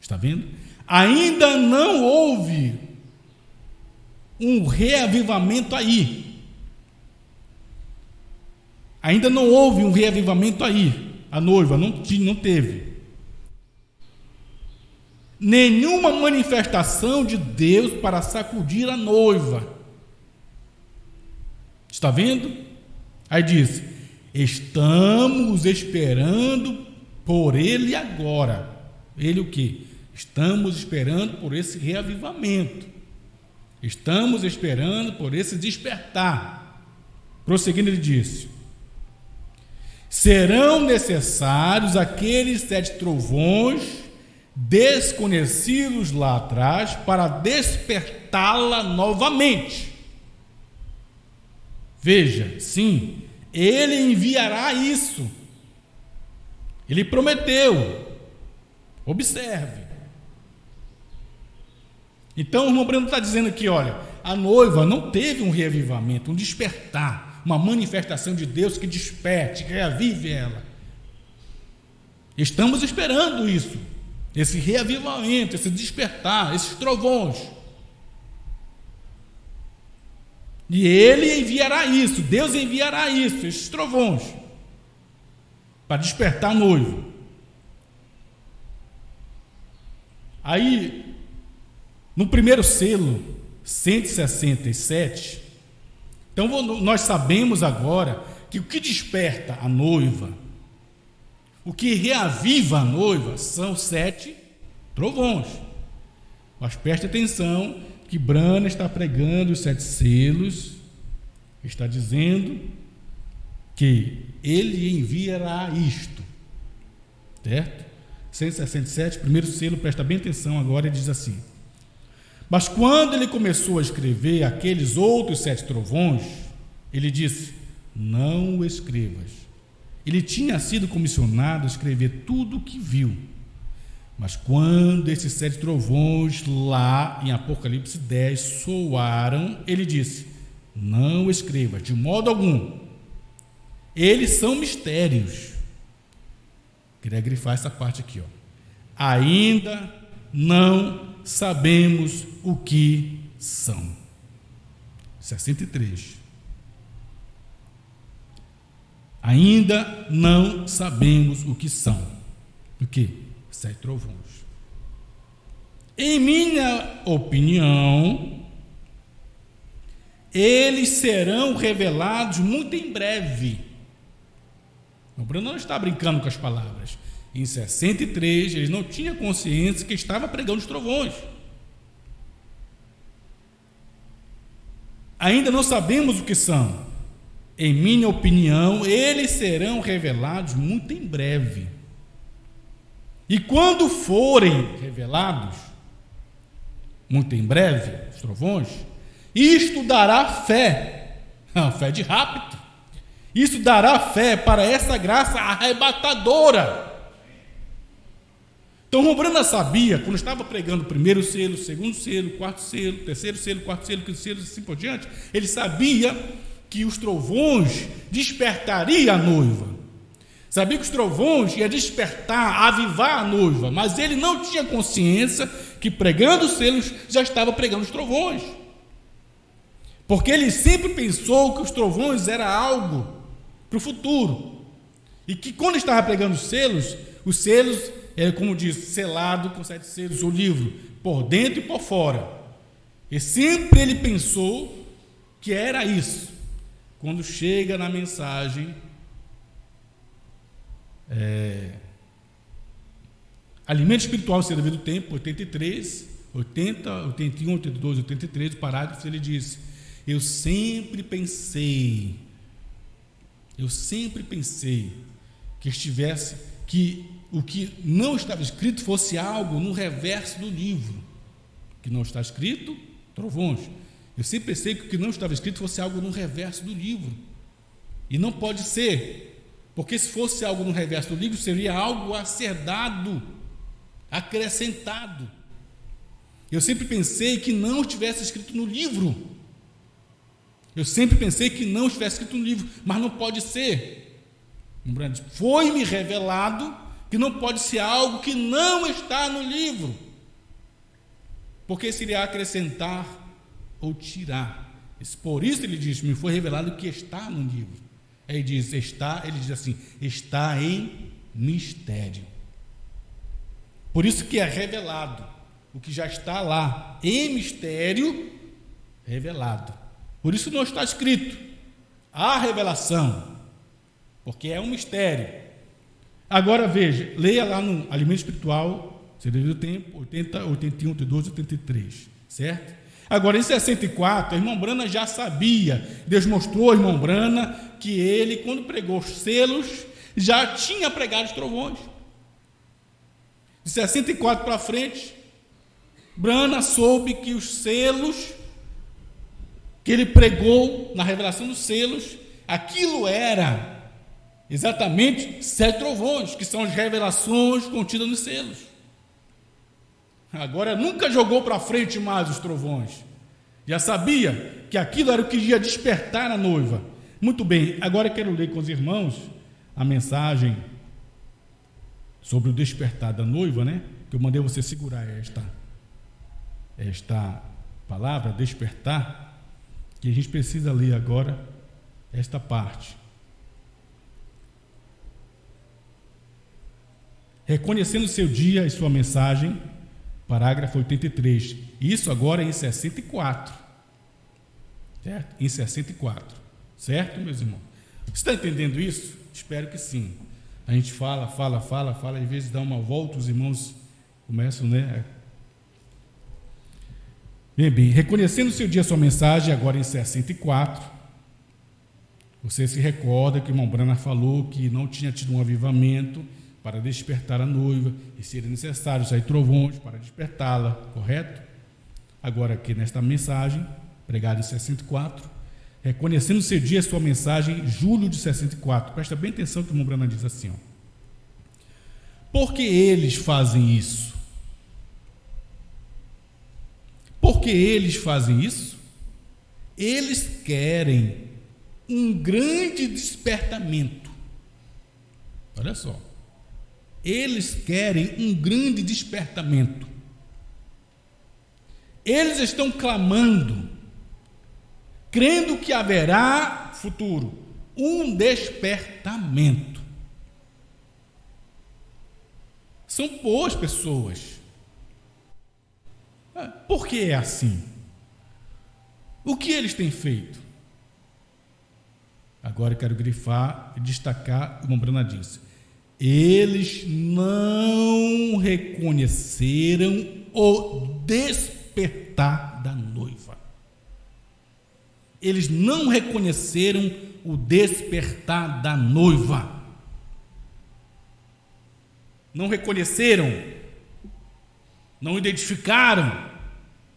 Está vendo? Ainda não houve um reavivamento aí. Ainda não houve um reavivamento aí. A noiva não teve nenhuma manifestação de Deus para sacudir a noiva. Está vendo? Aí diz: estamos esperando por ele agora. Ele o quê? Estamos esperando por esse reavivamento. Estamos esperando por esse despertar. Prosseguindo, ele disse: serão necessários aqueles 7 trovões desconhecidos lá atrás para despertá-la novamente. Veja, sim, ele enviará isso. Ele prometeu. Observe. Então o irmão Branham está dizendo aqui, olha, a noiva não teve um reavivamento, um despertar, uma manifestação de Deus que desperte, que reavive ela. Estamos esperando isso, esse reavivamento, esse despertar, esses trovões. E ele enviará isso, Deus enviará isso, esses trovões, para despertar a noiva. Aí, no primeiro selo, 167, Então nós sabemos agora que o que desperta a noiva, o que reaviva a noiva, são 7 trovões. Mas preste atenção que Brana está pregando os 7 selos, está dizendo que ele enviará isto, certo? 167, primeiro selo, presta bem atenção agora, ele diz assim: mas quando ele começou a escrever aqueles outros 7 trovões, ele disse: não o escrevas. Ele tinha sido comissionado a escrever tudo o que viu. Mas quando esses 7 trovões lá em Apocalipse 10 soaram, ele disse: não o escrevas, de modo algum. Eles são mistérios. Queria grifar essa parte aqui, ó. Ainda não sabemos o que são. 63. Ainda não sabemos o que são. O que? 7 trovões. Em minha opinião, eles serão revelados muito em breve. O Bruno não está brincando com as palavras. Em 63, eles não tinham consciência que estava pregando os trovões. Ainda não sabemos o que são. Em minha opinião, eles serão revelados muito em breve. E quando forem revelados, muito em breve, os trovões, isto dará fé, fé de rapto. Isso dará fé para essa graça arrebatadora. Então, Rombrana sabia, quando estava pregando o primeiro selo, o segundo selo, o quarto selo, o terceiro selo, o quarto selo, o quinto selo, assim por diante, ele sabia que os trovões despertariam a noiva. Sabia que os trovões iam despertar, avivar a noiva, mas ele não tinha consciência que pregando os selos já estava pregando os trovões. Porque ele sempre pensou que os trovões era algo para o futuro. E que quando estava pregando os selos é como diz, selado com 7 selos, o livro, por dentro e por fora. E sempre ele pensou que era isso. Quando chega na mensagem, alimento espiritual sem devido tempo, 83, 80, 81, 82, 83, o parágrafo, ele diz: eu sempre pensei que o que não estava escrito fosse algo no reverso do livro. Que não está escrito, trovões. Eu sempre pensei que o que não estava escrito fosse algo no reverso do livro. E não pode ser, porque se fosse algo no reverso do livro, seria algo a ser dado, acrescentado. Eu sempre pensei que não estivesse escrito no livro. Mas não pode ser. Foi-me revelado que não pode ser algo que não está no livro, porque seria acrescentar ou tirar. Por isso ele diz: me foi revelado o que está no livro. Ele diz assim: está em mistério. Por isso que é revelado o que já está lá em mistério, revelado. Por isso não está escrito a revelação, porque é um mistério. Agora veja, leia lá no Alimento Espiritual, se devido tempo, 80, 81, 82, 83, certo? Agora em 64, a irmã Brana já sabia, Deus mostrou a irmã Brana que ele, quando pregou os selos, já tinha pregado os trovões. De 64 para frente, Brana soube que os selos que ele pregou na revelação dos selos, aquilo era exatamente 7 trovões, que são as revelações contidas nos selos. Agora nunca jogou para frente mais os trovões. Já sabia que aquilo era o que ia despertar a noiva. Muito bem, agora eu quero ler com os irmãos a mensagem sobre o despertar da noiva, né? Que eu mandei você segurar esta palavra, despertar, que a gente precisa ler agora esta parte. Reconhecendo seu dia e sua mensagem, parágrafo 83. Isso agora em 64. certo? Em 64, certo, meus irmãos? Você está entendendo isso? Espero que sim. A gente fala, às vezes dá uma volta, os irmãos começam, né? Bem, reconhecendo seu dia, sua mensagem, agora em 64, você se recorda que o irmão Brana falou que não tinha tido um avivamento para despertar a noiva, e seria necessário sair trovões para despertá-la, correto? Agora aqui nesta mensagem, pregada em 64, reconhecendo seu dia, sua mensagem, julho de 64, presta bem atenção que o irmão Brana diz assim, ó. Por que eles fazem isso? Por que eles fazem isso? Eles querem um grande despertamento. Olha só. Eles querem um grande despertamento. Eles estão clamando, crendo que haverá futuro, um despertamento. São boas pessoas. Por que é assim? O que eles têm feito? Agora eu quero grifar e destacar o que o irmão Brana disse. Eles não reconheceram o despertar da noiva. Eles não reconheceram o despertar da noiva. Não reconheceram, não identificaram,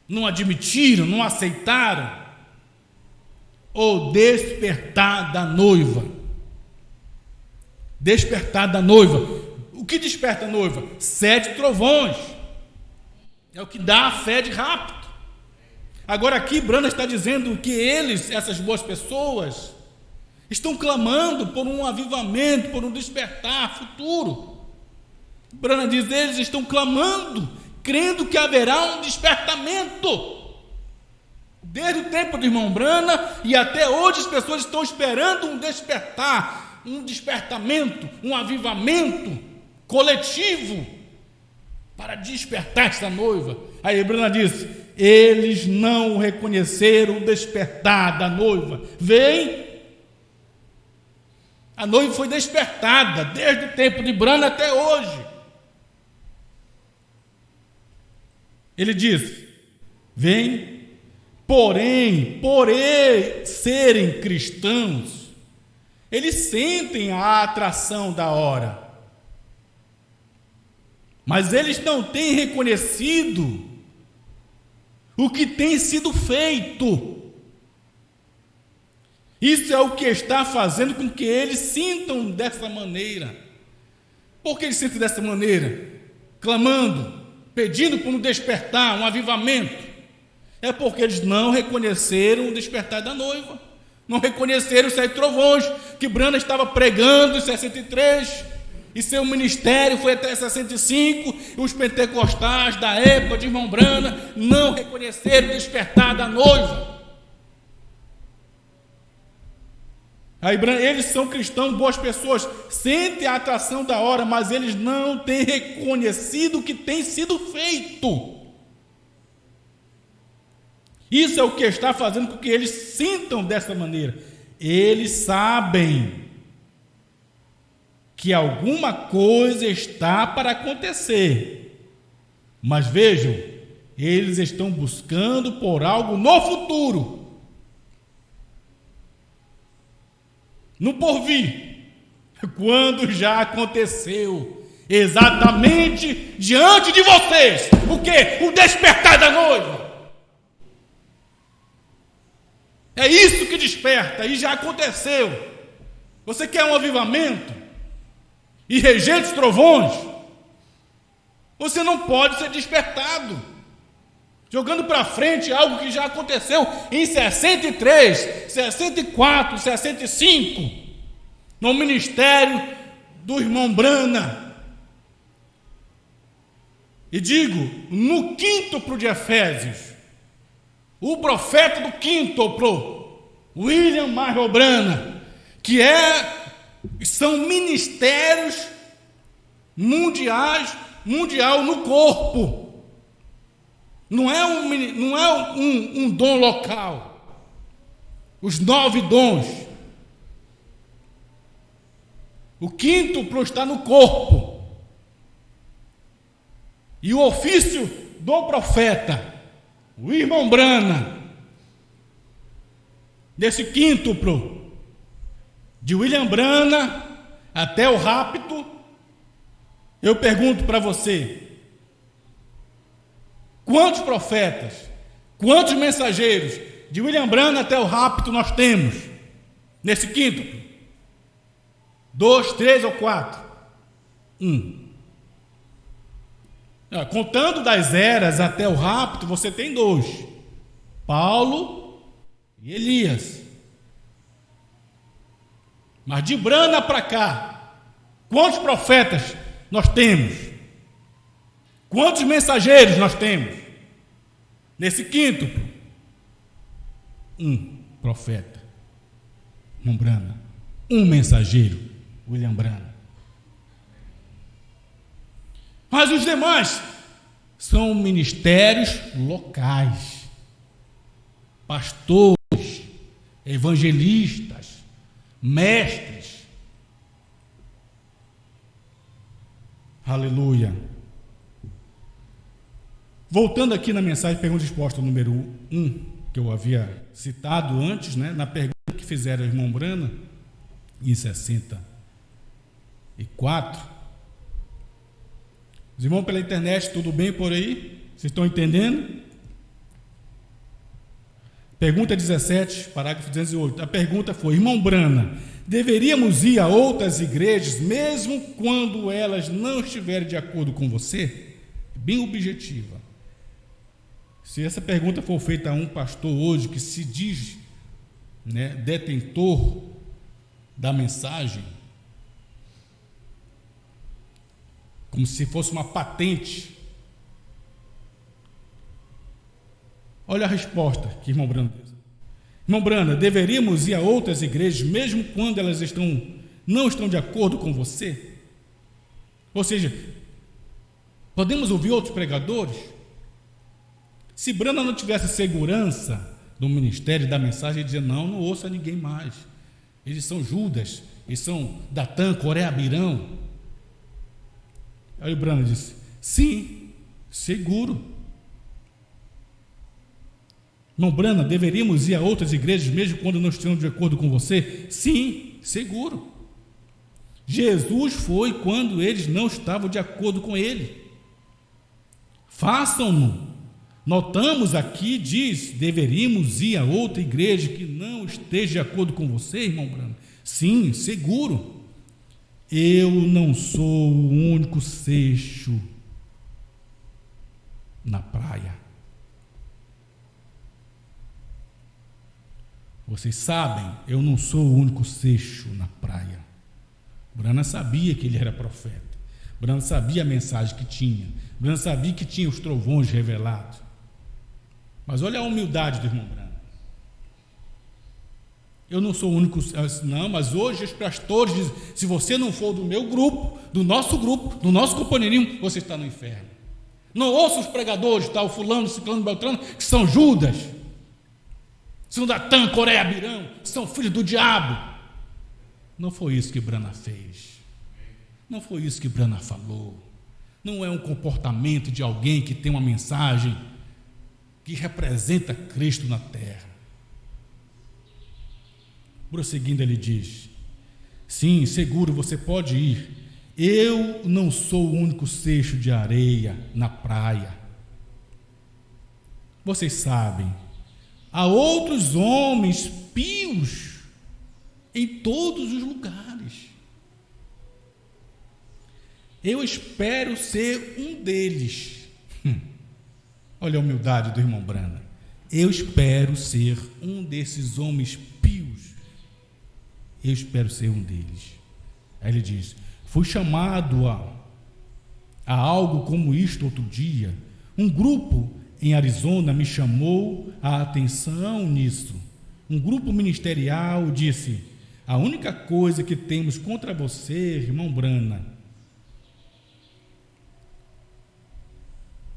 não admitiram, não aceitaram o despertar da noiva. Despertar da noiva. O que desperta a noiva? 7 trovões. É o que dá a fé de rápido. Agora aqui Brana está dizendo que eles, essas boas pessoas, estão clamando por um avivamento, por um despertar futuro. Brana diz, eles estão clamando, crendo que haverá um despertamento. Desde o tempo do irmão Brana e até hoje as pessoas estão esperando um despertar, um despertamento, um avivamento coletivo para despertar essa noiva. Aí Brana disse, eles não reconheceram o despertar da noiva. Vem, a noiva foi despertada desde o tempo de Brana até hoje. Ele diz, vem, porém, por serem cristãos, eles sentem a atração da hora, mas eles não têm reconhecido o que tem sido feito. Isso é o que está fazendo com que eles sintam dessa maneira. Por que eles sentem dessa maneira? Clamando, pedindo por um despertar, um avivamento. É porque eles não reconheceram o despertar da noiva. Não reconheceram os 7 trovões que Brana estava pregando em 63. E seu ministério foi até 65. E os pentecostais da época de irmão Brana não reconheceram o despertar da noiva. Aí, eles são cristãos, boas pessoas, sentem a atração da hora, mas eles não têm reconhecido o que tem sido feito. Isso é o que está fazendo com que eles sintam dessa maneira. Eles sabem que alguma coisa está para acontecer, mas vejam, eles estão buscando por algo no futuro, no porvir, quando já aconteceu, exatamente diante de vocês. O quê? O despertar da noiva. É isso que desperta, e já aconteceu. Você quer um avivamento e rejeita os trovões? Você não pode ser despertado jogando para frente algo que já aconteceu em 63, 64, 65, no ministério do irmão Brana. E digo, no quíntuplo de Efésios, o profeta do quíntuplo, William Marvel Brana, que são ministérios mundial no corpo. Não é um dom local. os 9 dons. O quíntuplo está no corpo. E o ofício do profeta, o irmão Brana, desse quíntuplo, de William Brana até o rapto, eu pergunto para você, quantos profetas, quantos mensageiros, de William Brana até o rapto nós temos, nesse quíntuplo? 2, 3 ou 4? 1. Contando das eras até o rapto, você tem 2. Paulo e Elias. Mas de Brana para cá, quantos profetas nós temos? Quantos mensageiros nós temos? Nesse quíntuplo? 1 profeta, irmão Brana. 1 mensageiro, William Brana. Mas os demais são ministérios locais, pastores, evangelistas, mestres. Aleluia. Voltando aqui na mensagem, pergunta e resposta número 1, que eu havia citado antes, né, na pergunta que fizeram ao irmão Brana, em 64. Os irmãos pela internet, tudo bem por aí? Vocês estão entendendo? Pergunta 17, parágrafo 208. A pergunta foi: irmão Brana, deveríamos ir a outras igrejas, mesmo quando elas não estiverem de acordo com você? Bem objetiva. Se essa pergunta for feita a um pastor hoje que se diz, né, detentor da mensagem, como se fosse uma patente, olha a resposta que irmão Brana fez. Irmão Brana, deveríamos ir a outras igrejas, mesmo quando elas não estão de acordo com você? Ou seja, podemos ouvir outros pregadores? Se Brana não tivesse segurança do ministério e da mensagem, ele dizia: não ouça ninguém mais. Eles são Judas, eles são Datã, Coré, Abirão. Aí o Brana disse: sim, seguro. Irmão Brana, deveríamos ir a outras igrejas mesmo quando não estejam de acordo com você? Sim, seguro. Jesus foi quando eles não estavam de acordo com ele. Façam-no. Notamos aqui, diz, deveríamos ir a outra igreja que não esteja de acordo com você, irmão Brana? Sim, seguro. Eu não sou o único seixo na praia. Vocês sabem, eu não sou o único seixo na praia. Brana sabia que ele era profeta. Brana sabia a mensagem que tinha. Brana sabia que tinha os trovões revelados. Mas olha a humildade do irmão Brana. Eu não sou o único, não, mas hoje os pastores dizem: se você não for do meu grupo, do nosso companheirismo, você está no inferno. Não ouça os pregadores, tá, o fulano, ciclano, beltrano, que são Judas, são Datã, Coré, Abirão, são filhos do diabo. Não foi isso que Brana fez. Não foi isso que Brana falou. Não é um comportamento de alguém que tem uma mensagem que representa Cristo na terra. Prosseguindo, ele diz: sim, seguro, você pode ir. Eu não sou o único seixo de areia na praia. Vocês sabem, há outros homens pios em todos os lugares. Eu espero ser um deles. Olha a humildade do irmão Brana. Eu espero ser um desses homens pios. Eu espero ser um deles. Aí ele diz: fui chamado a algo como isto outro dia. Um grupo em Arizona me chamou a atenção nisso. Um grupo ministerial disse: a única coisa que temos contra você, irmão Brana,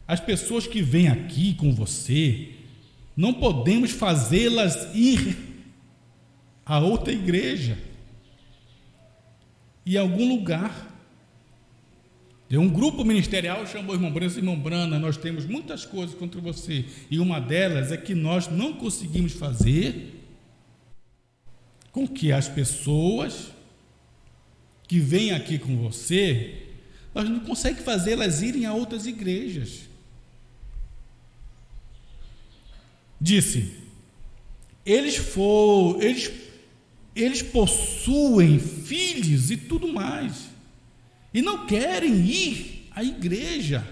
as pessoas que vêm aqui com você, não podemos fazê-las ir a outra igreja, em algum lugar. Um grupo ministerial chamou o irmão Brana e disse: irmão Brana, nós temos muitas coisas contra você, e uma delas é que nós não conseguimos fazer com que as pessoas que vêm aqui com você, nós não conseguimos fazer elas irem a outras igrejas. Disse: eles possuem filhos e tudo mais, e não querem ir à igreja.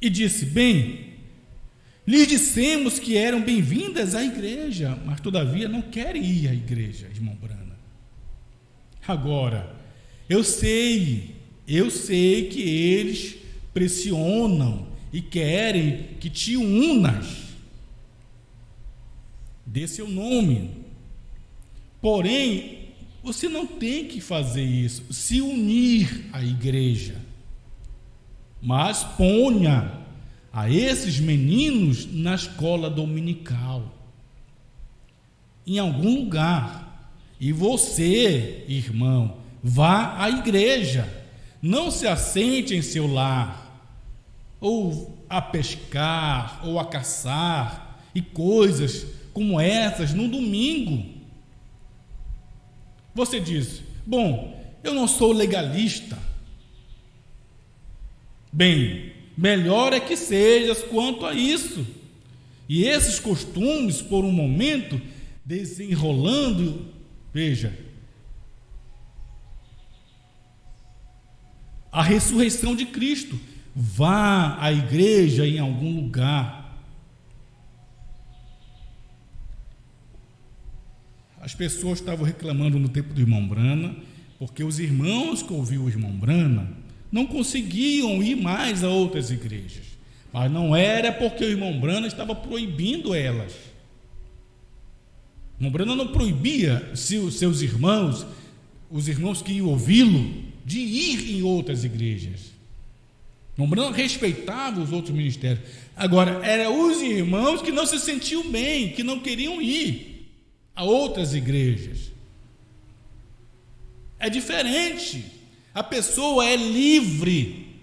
E disse: bem, lhes dissemos que eram bem-vindas à igreja, mas todavia não querem ir à igreja, irmão Brana. Agora, eu sei que eles pressionam e querem que te unas, dê seu nome. Porém, você não tem que fazer isso, se unir à igreja, mas ponha a esses meninos na escola dominical, em algum lugar, e você, irmão, vá à igreja, não se assente em seu lar, ou a pescar, ou a caçar, e coisas como essas no domingo. Você diz: bom, eu não sou legalista. Bem, melhor é que sejas quanto a isso. E esses costumes, por um momento, desenrolando, veja, a ressurreição de Cristo. Vá à igreja em algum lugar. As pessoas estavam reclamando no tempo do irmão Brana, porque os irmãos que ouviam o irmão Brana não conseguiam ir mais a outras igrejas, mas não era porque o irmão Brana estava proibindo elas. O irmão Brana não proibia seus irmãos, os irmãos que iam ouvi-lo, de ir em outras igrejas. O irmão Brana respeitava os outros ministérios. Agora, eram os irmãos que não se sentiam bem, que não queriam ir a outras igrejas. É diferente. A pessoa é livre.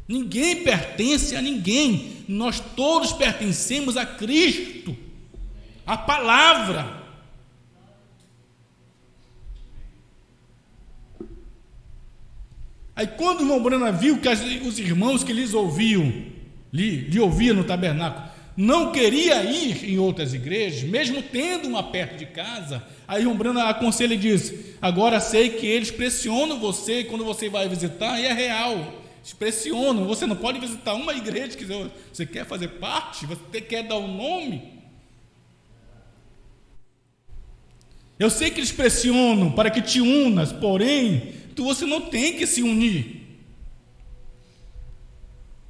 Ninguém pertence a ninguém. Nós todos pertencemos a Cristo, a palavra. Aí quando o irmão Brana viu que os irmãos que lhe ouviam no tabernáculo não queria ir em outras igrejas, mesmo tendo uma perto de casa, aí o irmão Brana aconselha e diz: agora sei que eles pressionam você quando você vai visitar, e é real, eles pressionam, você não pode visitar uma igreja que você quer fazer parte, você quer dar o nome. Eu sei que eles pressionam para que te unas, porém, você não tem que se unir.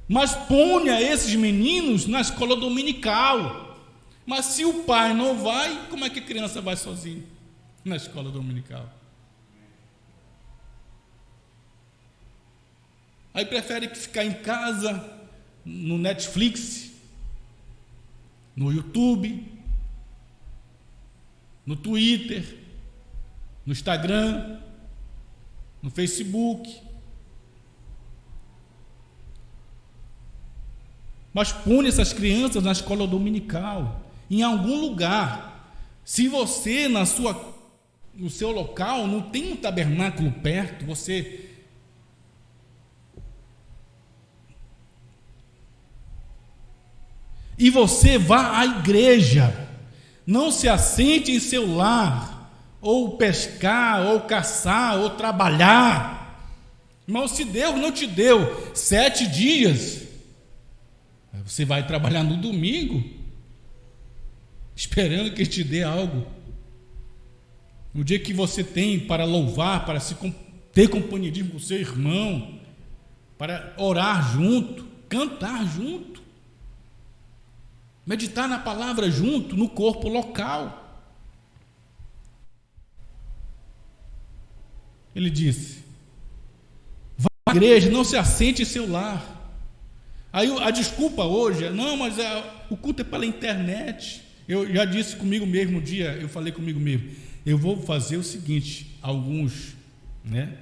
Mas ponha esses meninos na escola dominical. Mas se o pai não vai, como é que a criança vai sozinha na escola dominical? Aí prefere ficar em casa, no Netflix, no YouTube, no Twitter, no Instagram, no Facebook. Mas põe essas crianças na escola dominical, em algum lugar. Se você, no seu local, não tem um tabernáculo perto, e você vá à igreja, não se assente em seu lar, ou pescar, ou caçar, ou trabalhar. Mas se Deus não te deu 7 dias, você vai trabalhar no domingo, esperando que Ele te dê algo. No dia que você tem para louvar, para ter companheirismo com o seu irmão, para orar junto, cantar junto, meditar na palavra junto, no corpo local. Ele disse: vá à igreja, não se assente em seu lar. Aí a desculpa hoje é: não, mas o culto é pela internet, Eu já disse comigo mesmo um dia, eu falei comigo mesmo, eu vou fazer o seguinte, alguns, né?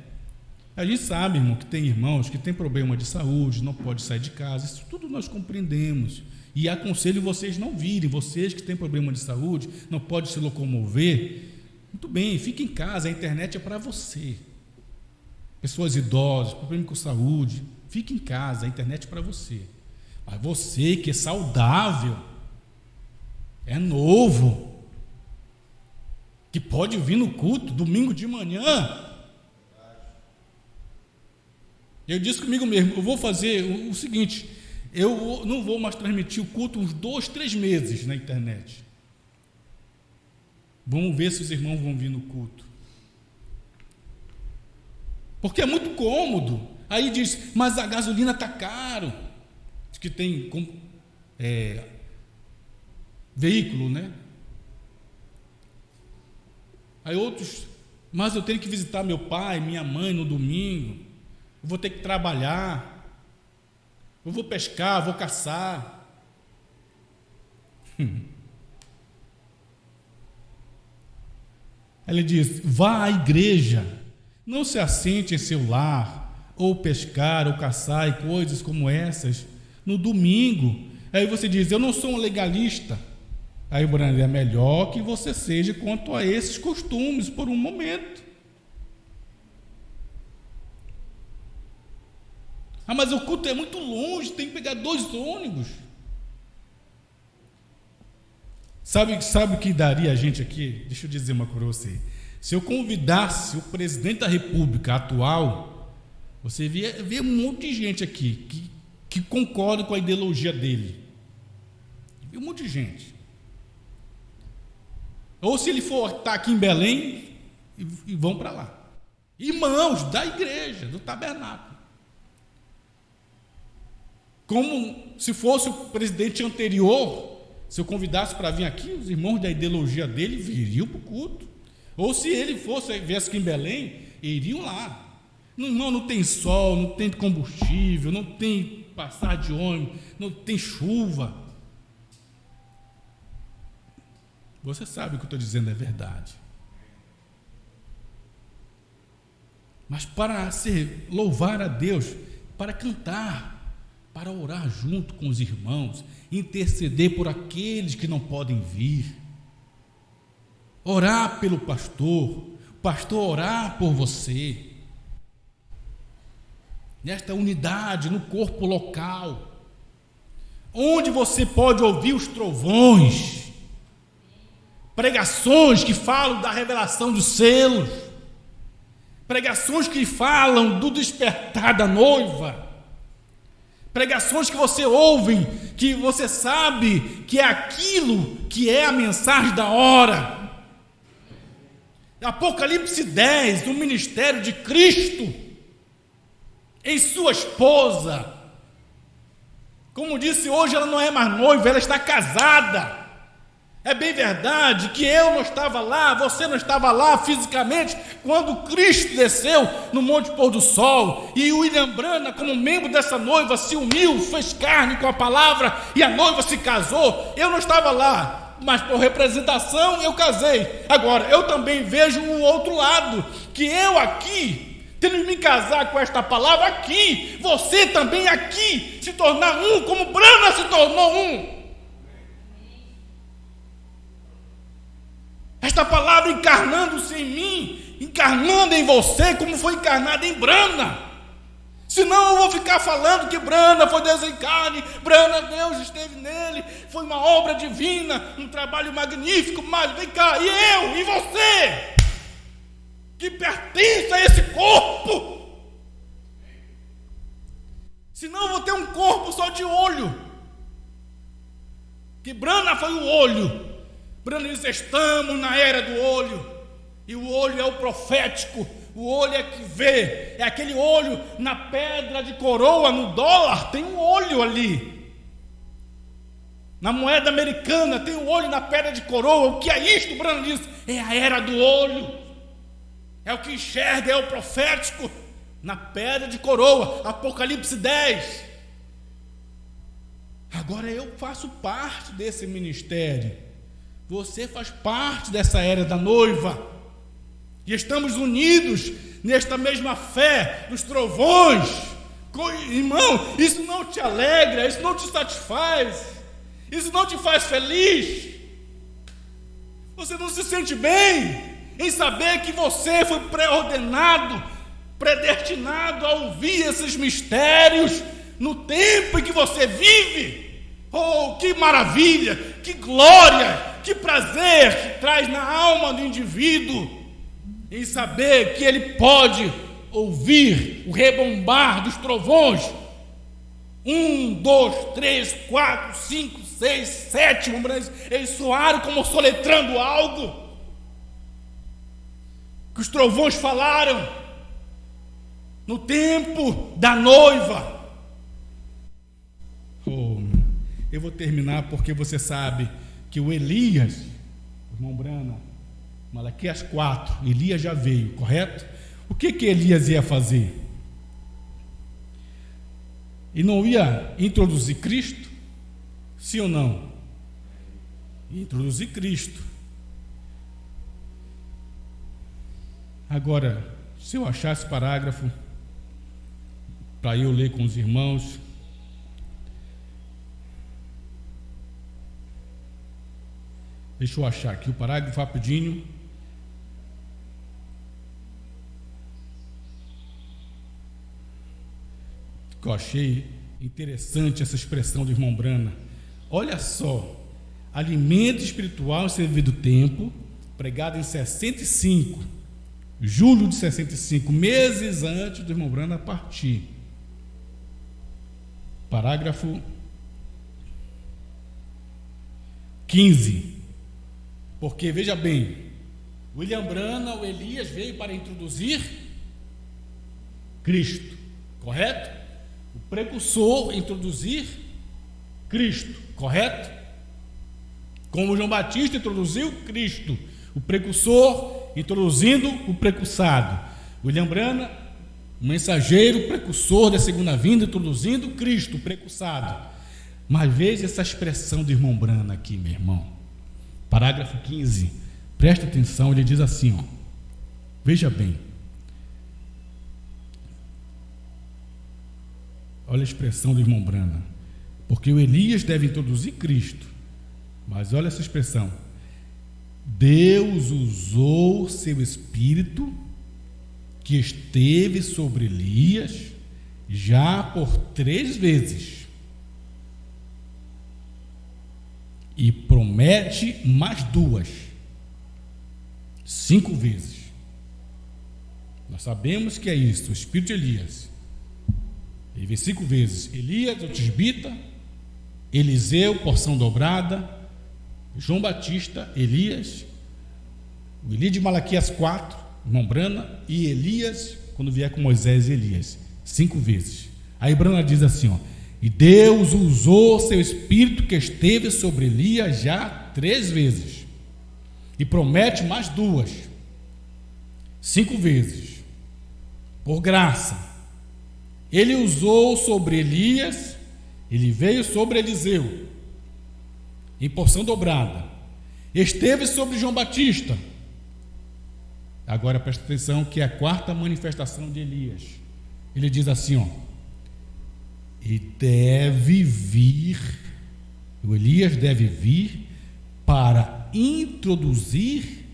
A gente sabe, irmão, que tem irmãos que tem problema de saúde, não pode sair de casa, isso tudo nós compreendemos. E aconselho vocês não virem, vocês que têm problema de saúde, não pode se locomover, muito bem, fique em casa, a internet é para você. Pessoas idosas, problema com saúde, fique em casa, a internet é para você. Mas você que é saudável, é novo, que pode vir no culto domingo de manhã. Eu disse comigo mesmo, eu vou fazer o seguinte, eu não vou mais transmitir o culto uns 2, 3 meses na internet. Vamos ver se os irmãos vão vir no culto. Porque é muito cômodo. Aí diz, mas a gasolina está caro. Diz que tem veículo, né? Aí outros, mas eu tenho que visitar meu pai, minha mãe no domingo. Eu vou ter que trabalhar. Eu vou pescar, vou caçar. Ele diz, vá à igreja. Não se assente em seu lar, ou pescar, ou caçar, e coisas como essas, no domingo. Aí você diz, eu não sou um legalista. Aí o Brando, é melhor que você seja quanto a esses costumes por um momento. Ah, mas o culto é muito longe, tem que pegar 2 ônibus. Sabe o que daria a gente aqui? Deixa eu dizer uma coisa para você. Se eu convidasse o presidente da República atual, você vê um monte de gente aqui que concorda com a ideologia dele. Vê um monte de gente. Ou se ele for estar aqui em Belém, e vão para lá. Irmãos da igreja, do tabernáculo. Como se fosse o presidente anterior, se eu convidasse para vir aqui, os irmãos da ideologia dele viriam para o culto. Ou se ele viesse aqui em Belém, iriam lá. Não tem sol, não tem combustível, não tem passar de ônibus, não tem chuva. Você sabe o que eu estou dizendo é verdade. Mas para louvar a Deus, para cantar, para orar junto com os irmãos, interceder por aqueles que não podem vir, orar pelo pastor, o pastor orar por você, nesta unidade, no corpo local, onde você pode ouvir os trovões, pregações que falam da revelação dos selos, pregações que falam do despertar da noiva, pregações que você ouve, que você sabe que é aquilo que é a mensagem da hora. Apocalipse 10, o ministério de Cristo em sua esposa. Como disse, hoje ela não é mais noiva, ela está casada. É bem verdade que eu não estava lá, você não estava lá fisicamente, quando Cristo desceu no Monte Pôr do Sol, e o William Branham, como membro dessa noiva, se uniu, fez carne com a palavra, e a noiva se casou. Eu não estava lá, mas por representação eu casei. Agora, eu também vejo um outro lado, que eu aqui, tendo que me casar com esta palavra aqui, você também aqui, se tornar um, como Branham se tornou um. Esta palavra encarnando-se em mim, encarnando em você, como foi encarnada em Branham. Senão eu vou ficar falando que Branham foi Deus em carne, Branham, Deus esteve nele, foi uma obra divina, um trabalho magnífico, mas vem cá, e eu, e você, que pertence a esse corpo? Senão eu vou ter um corpo só de olho, que Branham foi o olho. Branham diz, estamos na era do olho, e o olho é o profético, o olho é que vê, é aquele olho na pedra de coroa, no dólar, tem um olho ali, na moeda americana tem um olho na pedra de coroa. O que é isto? Branham diz, é a era do olho, é o que enxerga, é o profético, na pedra de coroa, Apocalipse 10. Agora eu faço parte desse ministério, você faz parte dessa era da noiva. E estamos unidos nesta mesma fé dos trovões. Irmão, isso não te alegra, isso não te satisfaz, isso não te faz feliz. Você não se sente bem em saber que você foi preordenado, predestinado a ouvir esses mistérios no tempo em que você vive. Oh, que maravilha, que glória, que prazer que traz na alma do indivíduo em saber que ele pode ouvir o rebombar dos trovões. 1, 2, 3, 4, 5, 6, 7, eles soaram como soletrando algo que os trovões falaram no tempo da noiva. Eu vou terminar porque você sabe que o Elias, irmão Brana, Malaquias 4, Elias já veio, correto? O que Elias ia fazer? E não ia introduzir Cristo? Sim ou não? Ia introduzir Cristo. Agora, se eu achar esse parágrafo para eu ler com os irmãos, deixa eu achar aqui o parágrafo rapidinho. Que eu achei interessante essa expressão do irmão Brana. Olha só, alimento espiritual em servido tempo, pregado em 65, julho de 65, meses antes do irmão Brana partir. Parágrafo 15. Porque, veja bem, William Brana, o Elias, veio para introduzir Cristo, correto? O precursor introduzir Cristo, correto? Como João Batista introduziu Cristo, o precursor introduzindo o precursado. William Brana, o mensageiro, precursor da segunda vinda, introduzindo Cristo, o precursado. Mas veja essa expressão do irmão Brana aqui, meu irmão. Parágrafo 15, presta atenção, ele diz assim, ó, veja bem, olha a expressão do irmão Brana, porque o Elias deve introduzir Cristo, mas olha essa expressão, Deus usou seu Espírito que esteve sobre Elias já por 3 vezes e promete mais 2, 5 vezes. Nós sabemos que é isso, o Espírito de Elias. Ele vem 5 vezes: Elias, o tisbita, Eliseu, porção dobrada, João Batista, Elias, o Elias de Malaquias 4, irmão Brana, e Elias, quando vier com Moisés e Elias, 5 vezes. Aí Brana diz assim, ó, e Deus usou seu Espírito que esteve sobre Elias já 3 vezes, e promete mais 2, 5 vezes, por graça. Ele usou sobre Elias, ele veio sobre Eliseu, em porção dobrada, esteve sobre João Batista. Agora presta atenção que é a 4ª manifestação de Elias. Ele diz assim, ó, e deve vir, o Elias deve vir para introduzir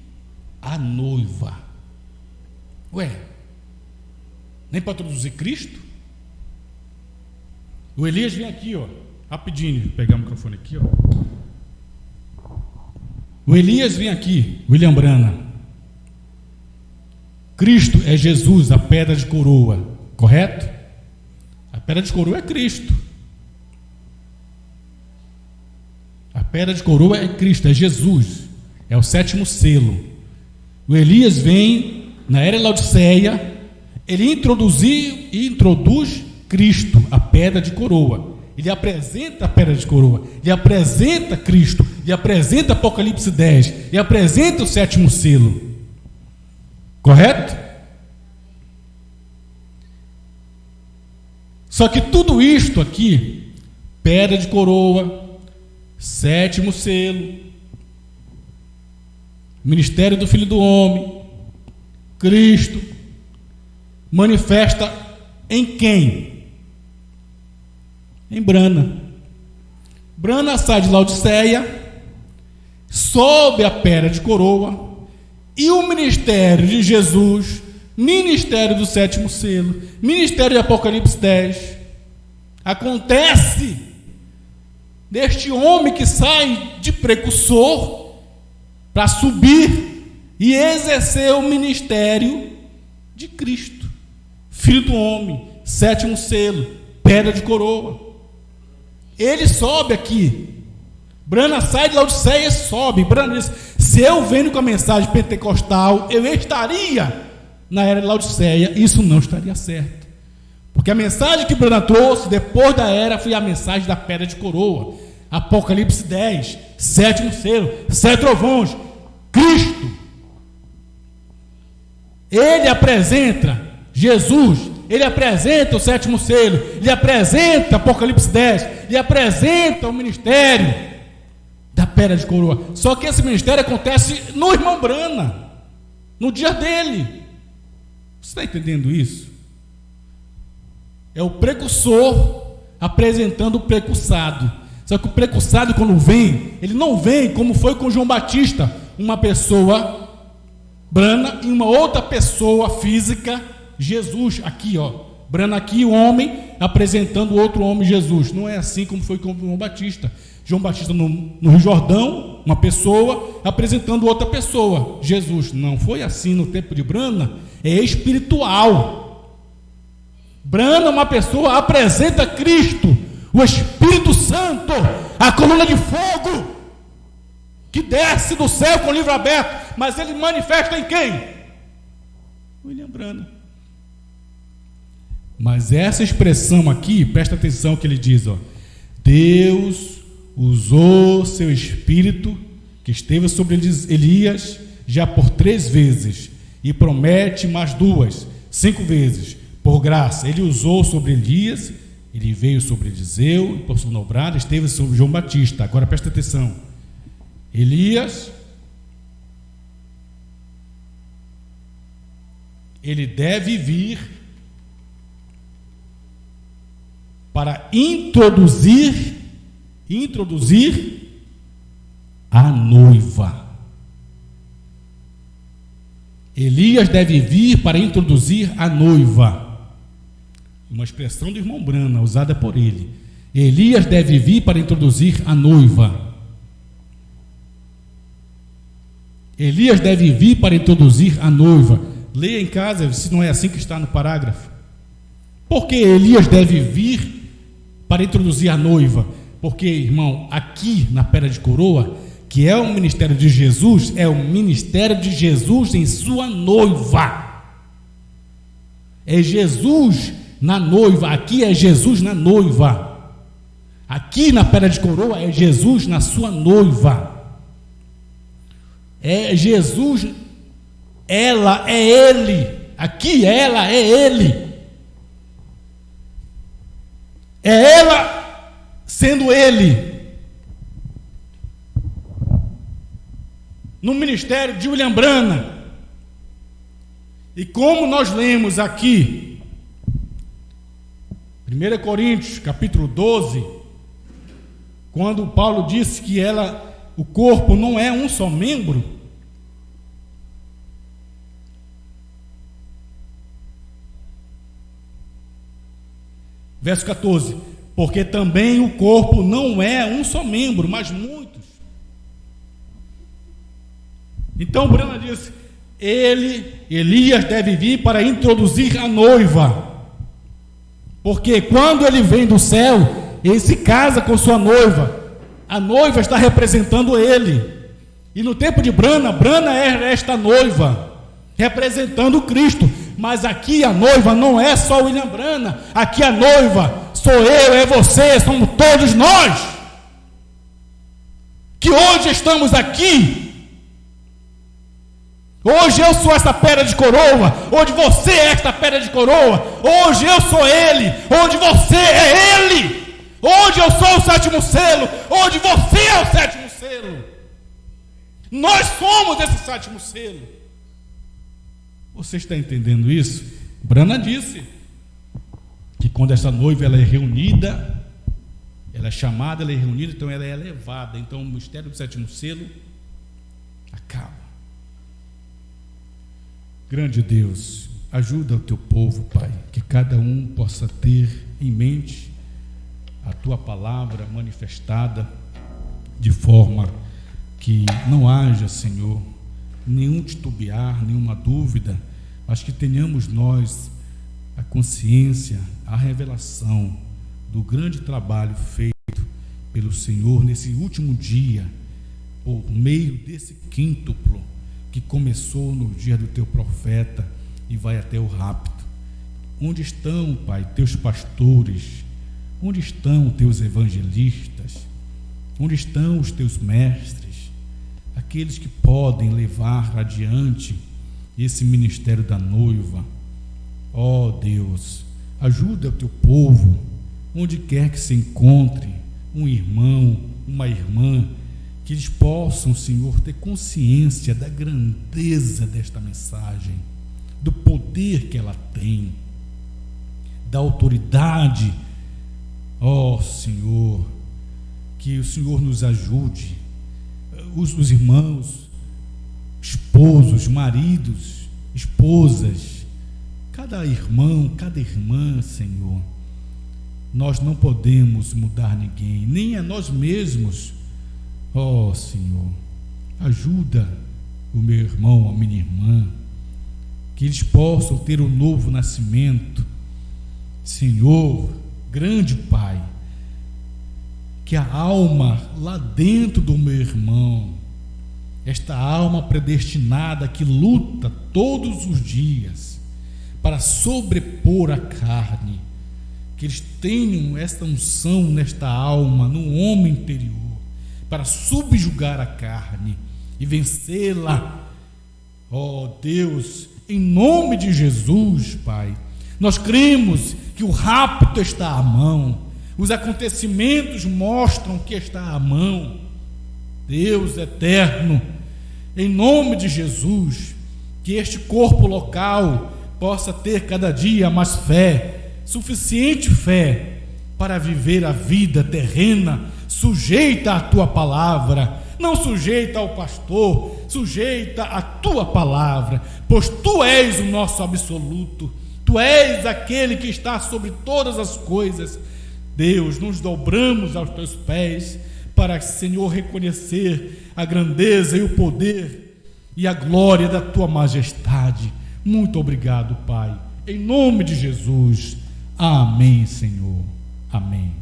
a noiva. Ué, nem para introduzir Cristo? O Elias vem aqui, ó, rapidinho, vou pegar o microfone aqui, ó. O Elias vem aqui, William Brana. Cristo é Jesus, a pedra de coroa, correto? A pedra de coroa é Cristo. A pedra de coroa é Cristo, é Jesus, é o 7º selo. O Elias vem na era Laodiceia, ele introduz Cristo, a pedra de coroa. Ele apresenta a pedra de coroa, ele apresenta Cristo, ele apresenta Apocalipse 10, ele apresenta o 7º selo, correto? Só que tudo isto aqui, pedra de coroa, 7º selo, ministério do Filho do Homem, Cristo, manifesta em quem? Em Brana. Brana sai de Laodiceia, sobe a pedra de coroa, e o ministério de Jesus, ministério do sétimo selo, ministério de Apocalipse 10, acontece deste homem que sai de precursor para subir e exercer o ministério de Cristo, Filho do Homem, sétimo selo, pedra de coroa. Ele sobe aqui. Brana sai de Laodiceia e sobe. Brana diz: se eu venho com a mensagem pentecostal, eu estaria na era de Laodiceia. Isso não estaria certo, porque a mensagem que Brana trouxe depois da era foi a mensagem da pedra de coroa. Apocalipse 10, sétimo selo, 7 trovões, Cristo. Ele apresenta Jesus, ele apresenta o sétimo selo, ele apresenta Apocalipse 10, ele apresenta o ministério da pedra de coroa. Só que esse ministério acontece no irmão Brana, no dia dele. Você está entendendo isso? É o precursor apresentando o precursado. Só que o precursado, quando vem, ele não vem como foi com João Batista, uma pessoa, Brana, e uma outra pessoa física, Jesus. Aqui, ó, Brana aqui, o homem apresentando outro homem, Jesus. Não é assim como foi com João Batista. João Batista no Rio Jordão, uma pessoa apresentando outra pessoa, Jesus. Não foi assim no tempo de Brana. É espiritual. Brana, uma pessoa, apresenta Cristo, o Espírito Santo, a coluna de fogo que desce do céu com o livro aberto. Mas ele manifesta em quem? William Brana. Mas essa expressão aqui, presta atenção que ele diz, ó: Deus usou seu Espírito que esteve sobre Elias já por 3 vezes, e promete mais 2, 5 vezes, por graça. Ele usou sobre Elias, ele veio sobre Eliseu, e por sua dobrada esteve sobre João Batista. Agora presta atenção. Elias, ele deve vir para introduzir a noiva. Elias deve vir para introduzir a noiva. Uma expressão do irmão Brana, usada por ele. Elias deve vir para introduzir a noiva. Elias deve vir para introduzir a noiva. Leia em casa, se não é assim que está no parágrafo. Por que Elias deve vir para introduzir a noiva? Porque, irmão, aqui na pedra de coroa, que é o ministério de Jesus, é o ministério de Jesus em sua noiva. É Jesus na noiva. Aqui é Jesus na noiva. Aqui na pedra de coroa é Jesus na sua noiva. É Jesus, ela é Ele. Aqui ela é Ele. É ela sendo Ele. No ministério de William Brana. E como nós lemos aqui, 1 Coríntios capítulo 12, quando Paulo disse que o corpo não é um só membro, verso 14: porque também o corpo não é um só membro, mas muitos. Então Brana disse: Elias deve vir para introduzir a noiva, porque quando ele vem do céu, ele se casa com sua noiva. A noiva está representando ele. E no tempo de Brana, Brana é esta noiva, representando Cristo. Mas aqui a noiva não é só William Brana. Aqui a noiva sou eu, é você, somos todos nós, que hoje estamos aqui. Hoje eu sou essa pedra de coroa, hoje você é esta pedra de coroa, hoje eu sou ele, hoje você é ele, hoje eu sou o sétimo selo, hoje você é o sétimo selo. Nós somos esse sétimo selo. Você está entendendo isso? Brana disse que quando essa noiva ela é reunida, ela é chamada, ela é reunida, então ela é elevada. Então o mistério do sétimo selo acaba. Grande Deus, ajuda o teu povo, Pai, que cada um possa ter em mente a tua palavra manifestada de forma que não haja, Senhor, nenhum titubear, nenhuma dúvida, mas que tenhamos nós a consciência, a revelação do grande trabalho feito pelo Senhor nesse último dia, por meio desse quíntuplo que começou no dia do teu profeta e vai até o rapto. Onde estão, Pai, teus pastores? Onde estão teus evangelistas? Onde estão os teus mestres? Aqueles que podem levar adiante esse ministério da noiva. Ó Deus, ajuda o teu povo, onde quer que se encontre, um irmão, uma irmã, que eles possam, Senhor, ter consciência da grandeza desta mensagem, do poder que ela tem, da autoridade. Ó Senhor, que o Senhor nos ajude, os irmãos, esposos, maridos, esposas, cada irmão, cada irmã, Senhor. Nós não podemos mudar ninguém, nem a nós mesmos. Ó Senhor, ajuda o meu irmão, a minha irmã, que eles possam ter um novo nascimento. Senhor, grande Pai, que a alma lá dentro do meu irmão, esta alma predestinada que luta todos os dias para sobrepor a carne, que eles tenham esta unção nesta alma, no homem interior, para subjugar a carne e vencê-la. Ó Deus, em nome de Jesus, Pai, nós cremos que o rapto está à mão, os acontecimentos mostram que está à mão. Deus eterno, em nome de Jesus, que este corpo local possa ter cada dia mais fé, suficiente fé para viver a vida terrena sujeita à tua palavra, não sujeita ao pastor, sujeita à tua palavra, pois tu és o nosso absoluto, tu és aquele que está sobre todas as coisas. Deus, nos dobramos aos teus pés para, Senhor, reconhecer a grandeza e o poder e a glória da tua majestade. Muito obrigado, Pai, em nome de Jesus. Amém, Senhor. Amém.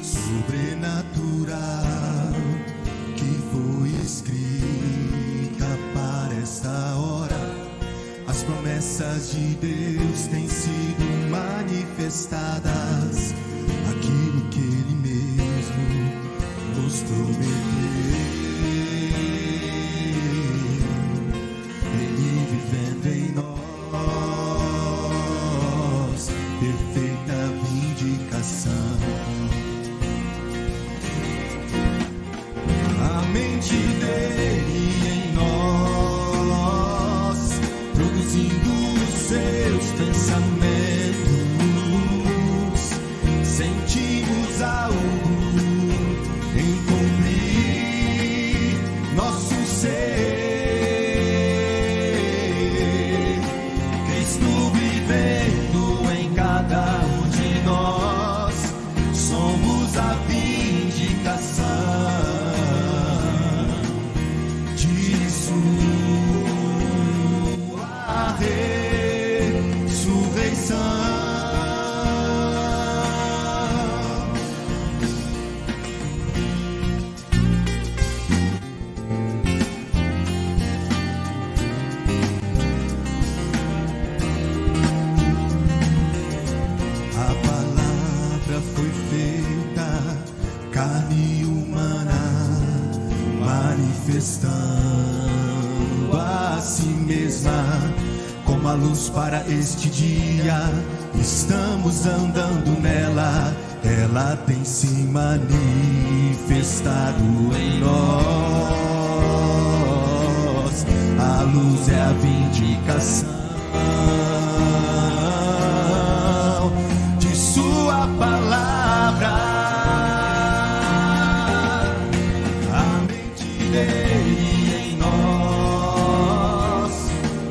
Sobrenatural que foi escrita para esta hora. As promessas de Deus têm sido manifestadas, aquilo que Ele mesmo nos prometeu. Ele vivendo em nós, perfeita vindicação. A mente dele em nós, produzindo os seus pensamentos. Sentimos algo em cumprir nosso ser. Cristo vivendo em cada um de nós, somos a vindicação de sua ressurreição. manifestando a si mesma como a luz para este dia. Estamos andando nela, ela tem se manifestado em nós. A luz é a vindicação de sua palavra. A mente dele em nós,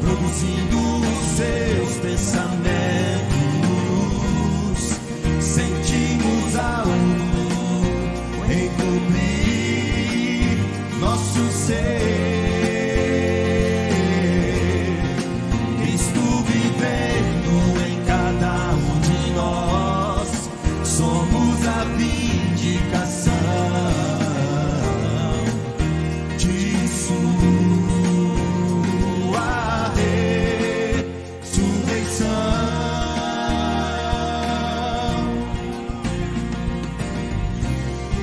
produzindo os seus pensamentos. Sentimos algo em cumprir nosso ser. Somos a vindicação de sua ressurreição.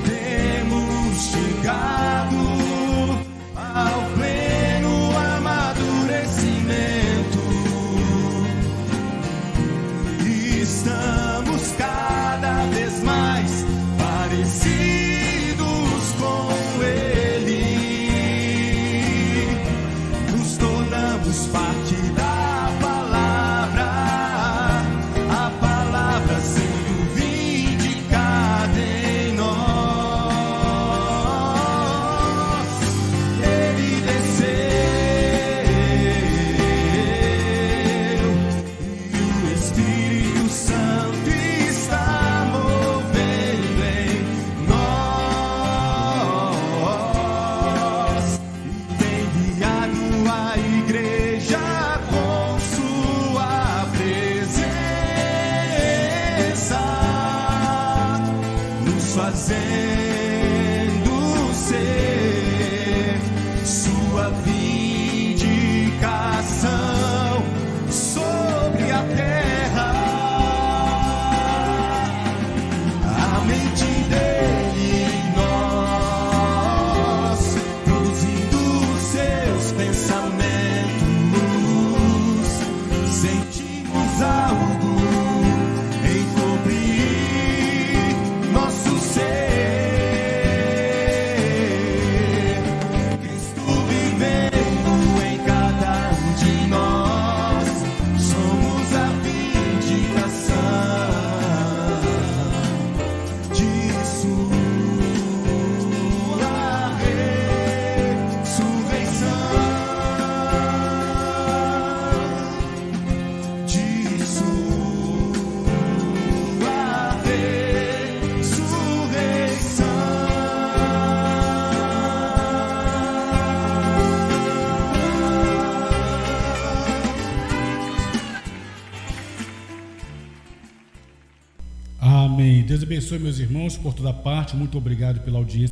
Temos chegado ao pleno amadurecimento. Estamos cada vez mais parecidos com Ele. Nos tornamos parte da palavra, a palavra sendo vindicada em nós. Ele desceu e o Espírito Santo está movendo em nós e tem guiado a igreja com sua presença, nos fazendo ser sua vindicação sobre a terra. A mente dele em nós, produzindo os seus pensamentos. Sentimos algo em cobrir nosso ser. Cristo vivendo em cada um de nós. Somos a vindicação de sua ressurreição, de sua ressurreição. Amém. Deus abençoe meus irmãos por toda parte. Muito obrigado pela audiência.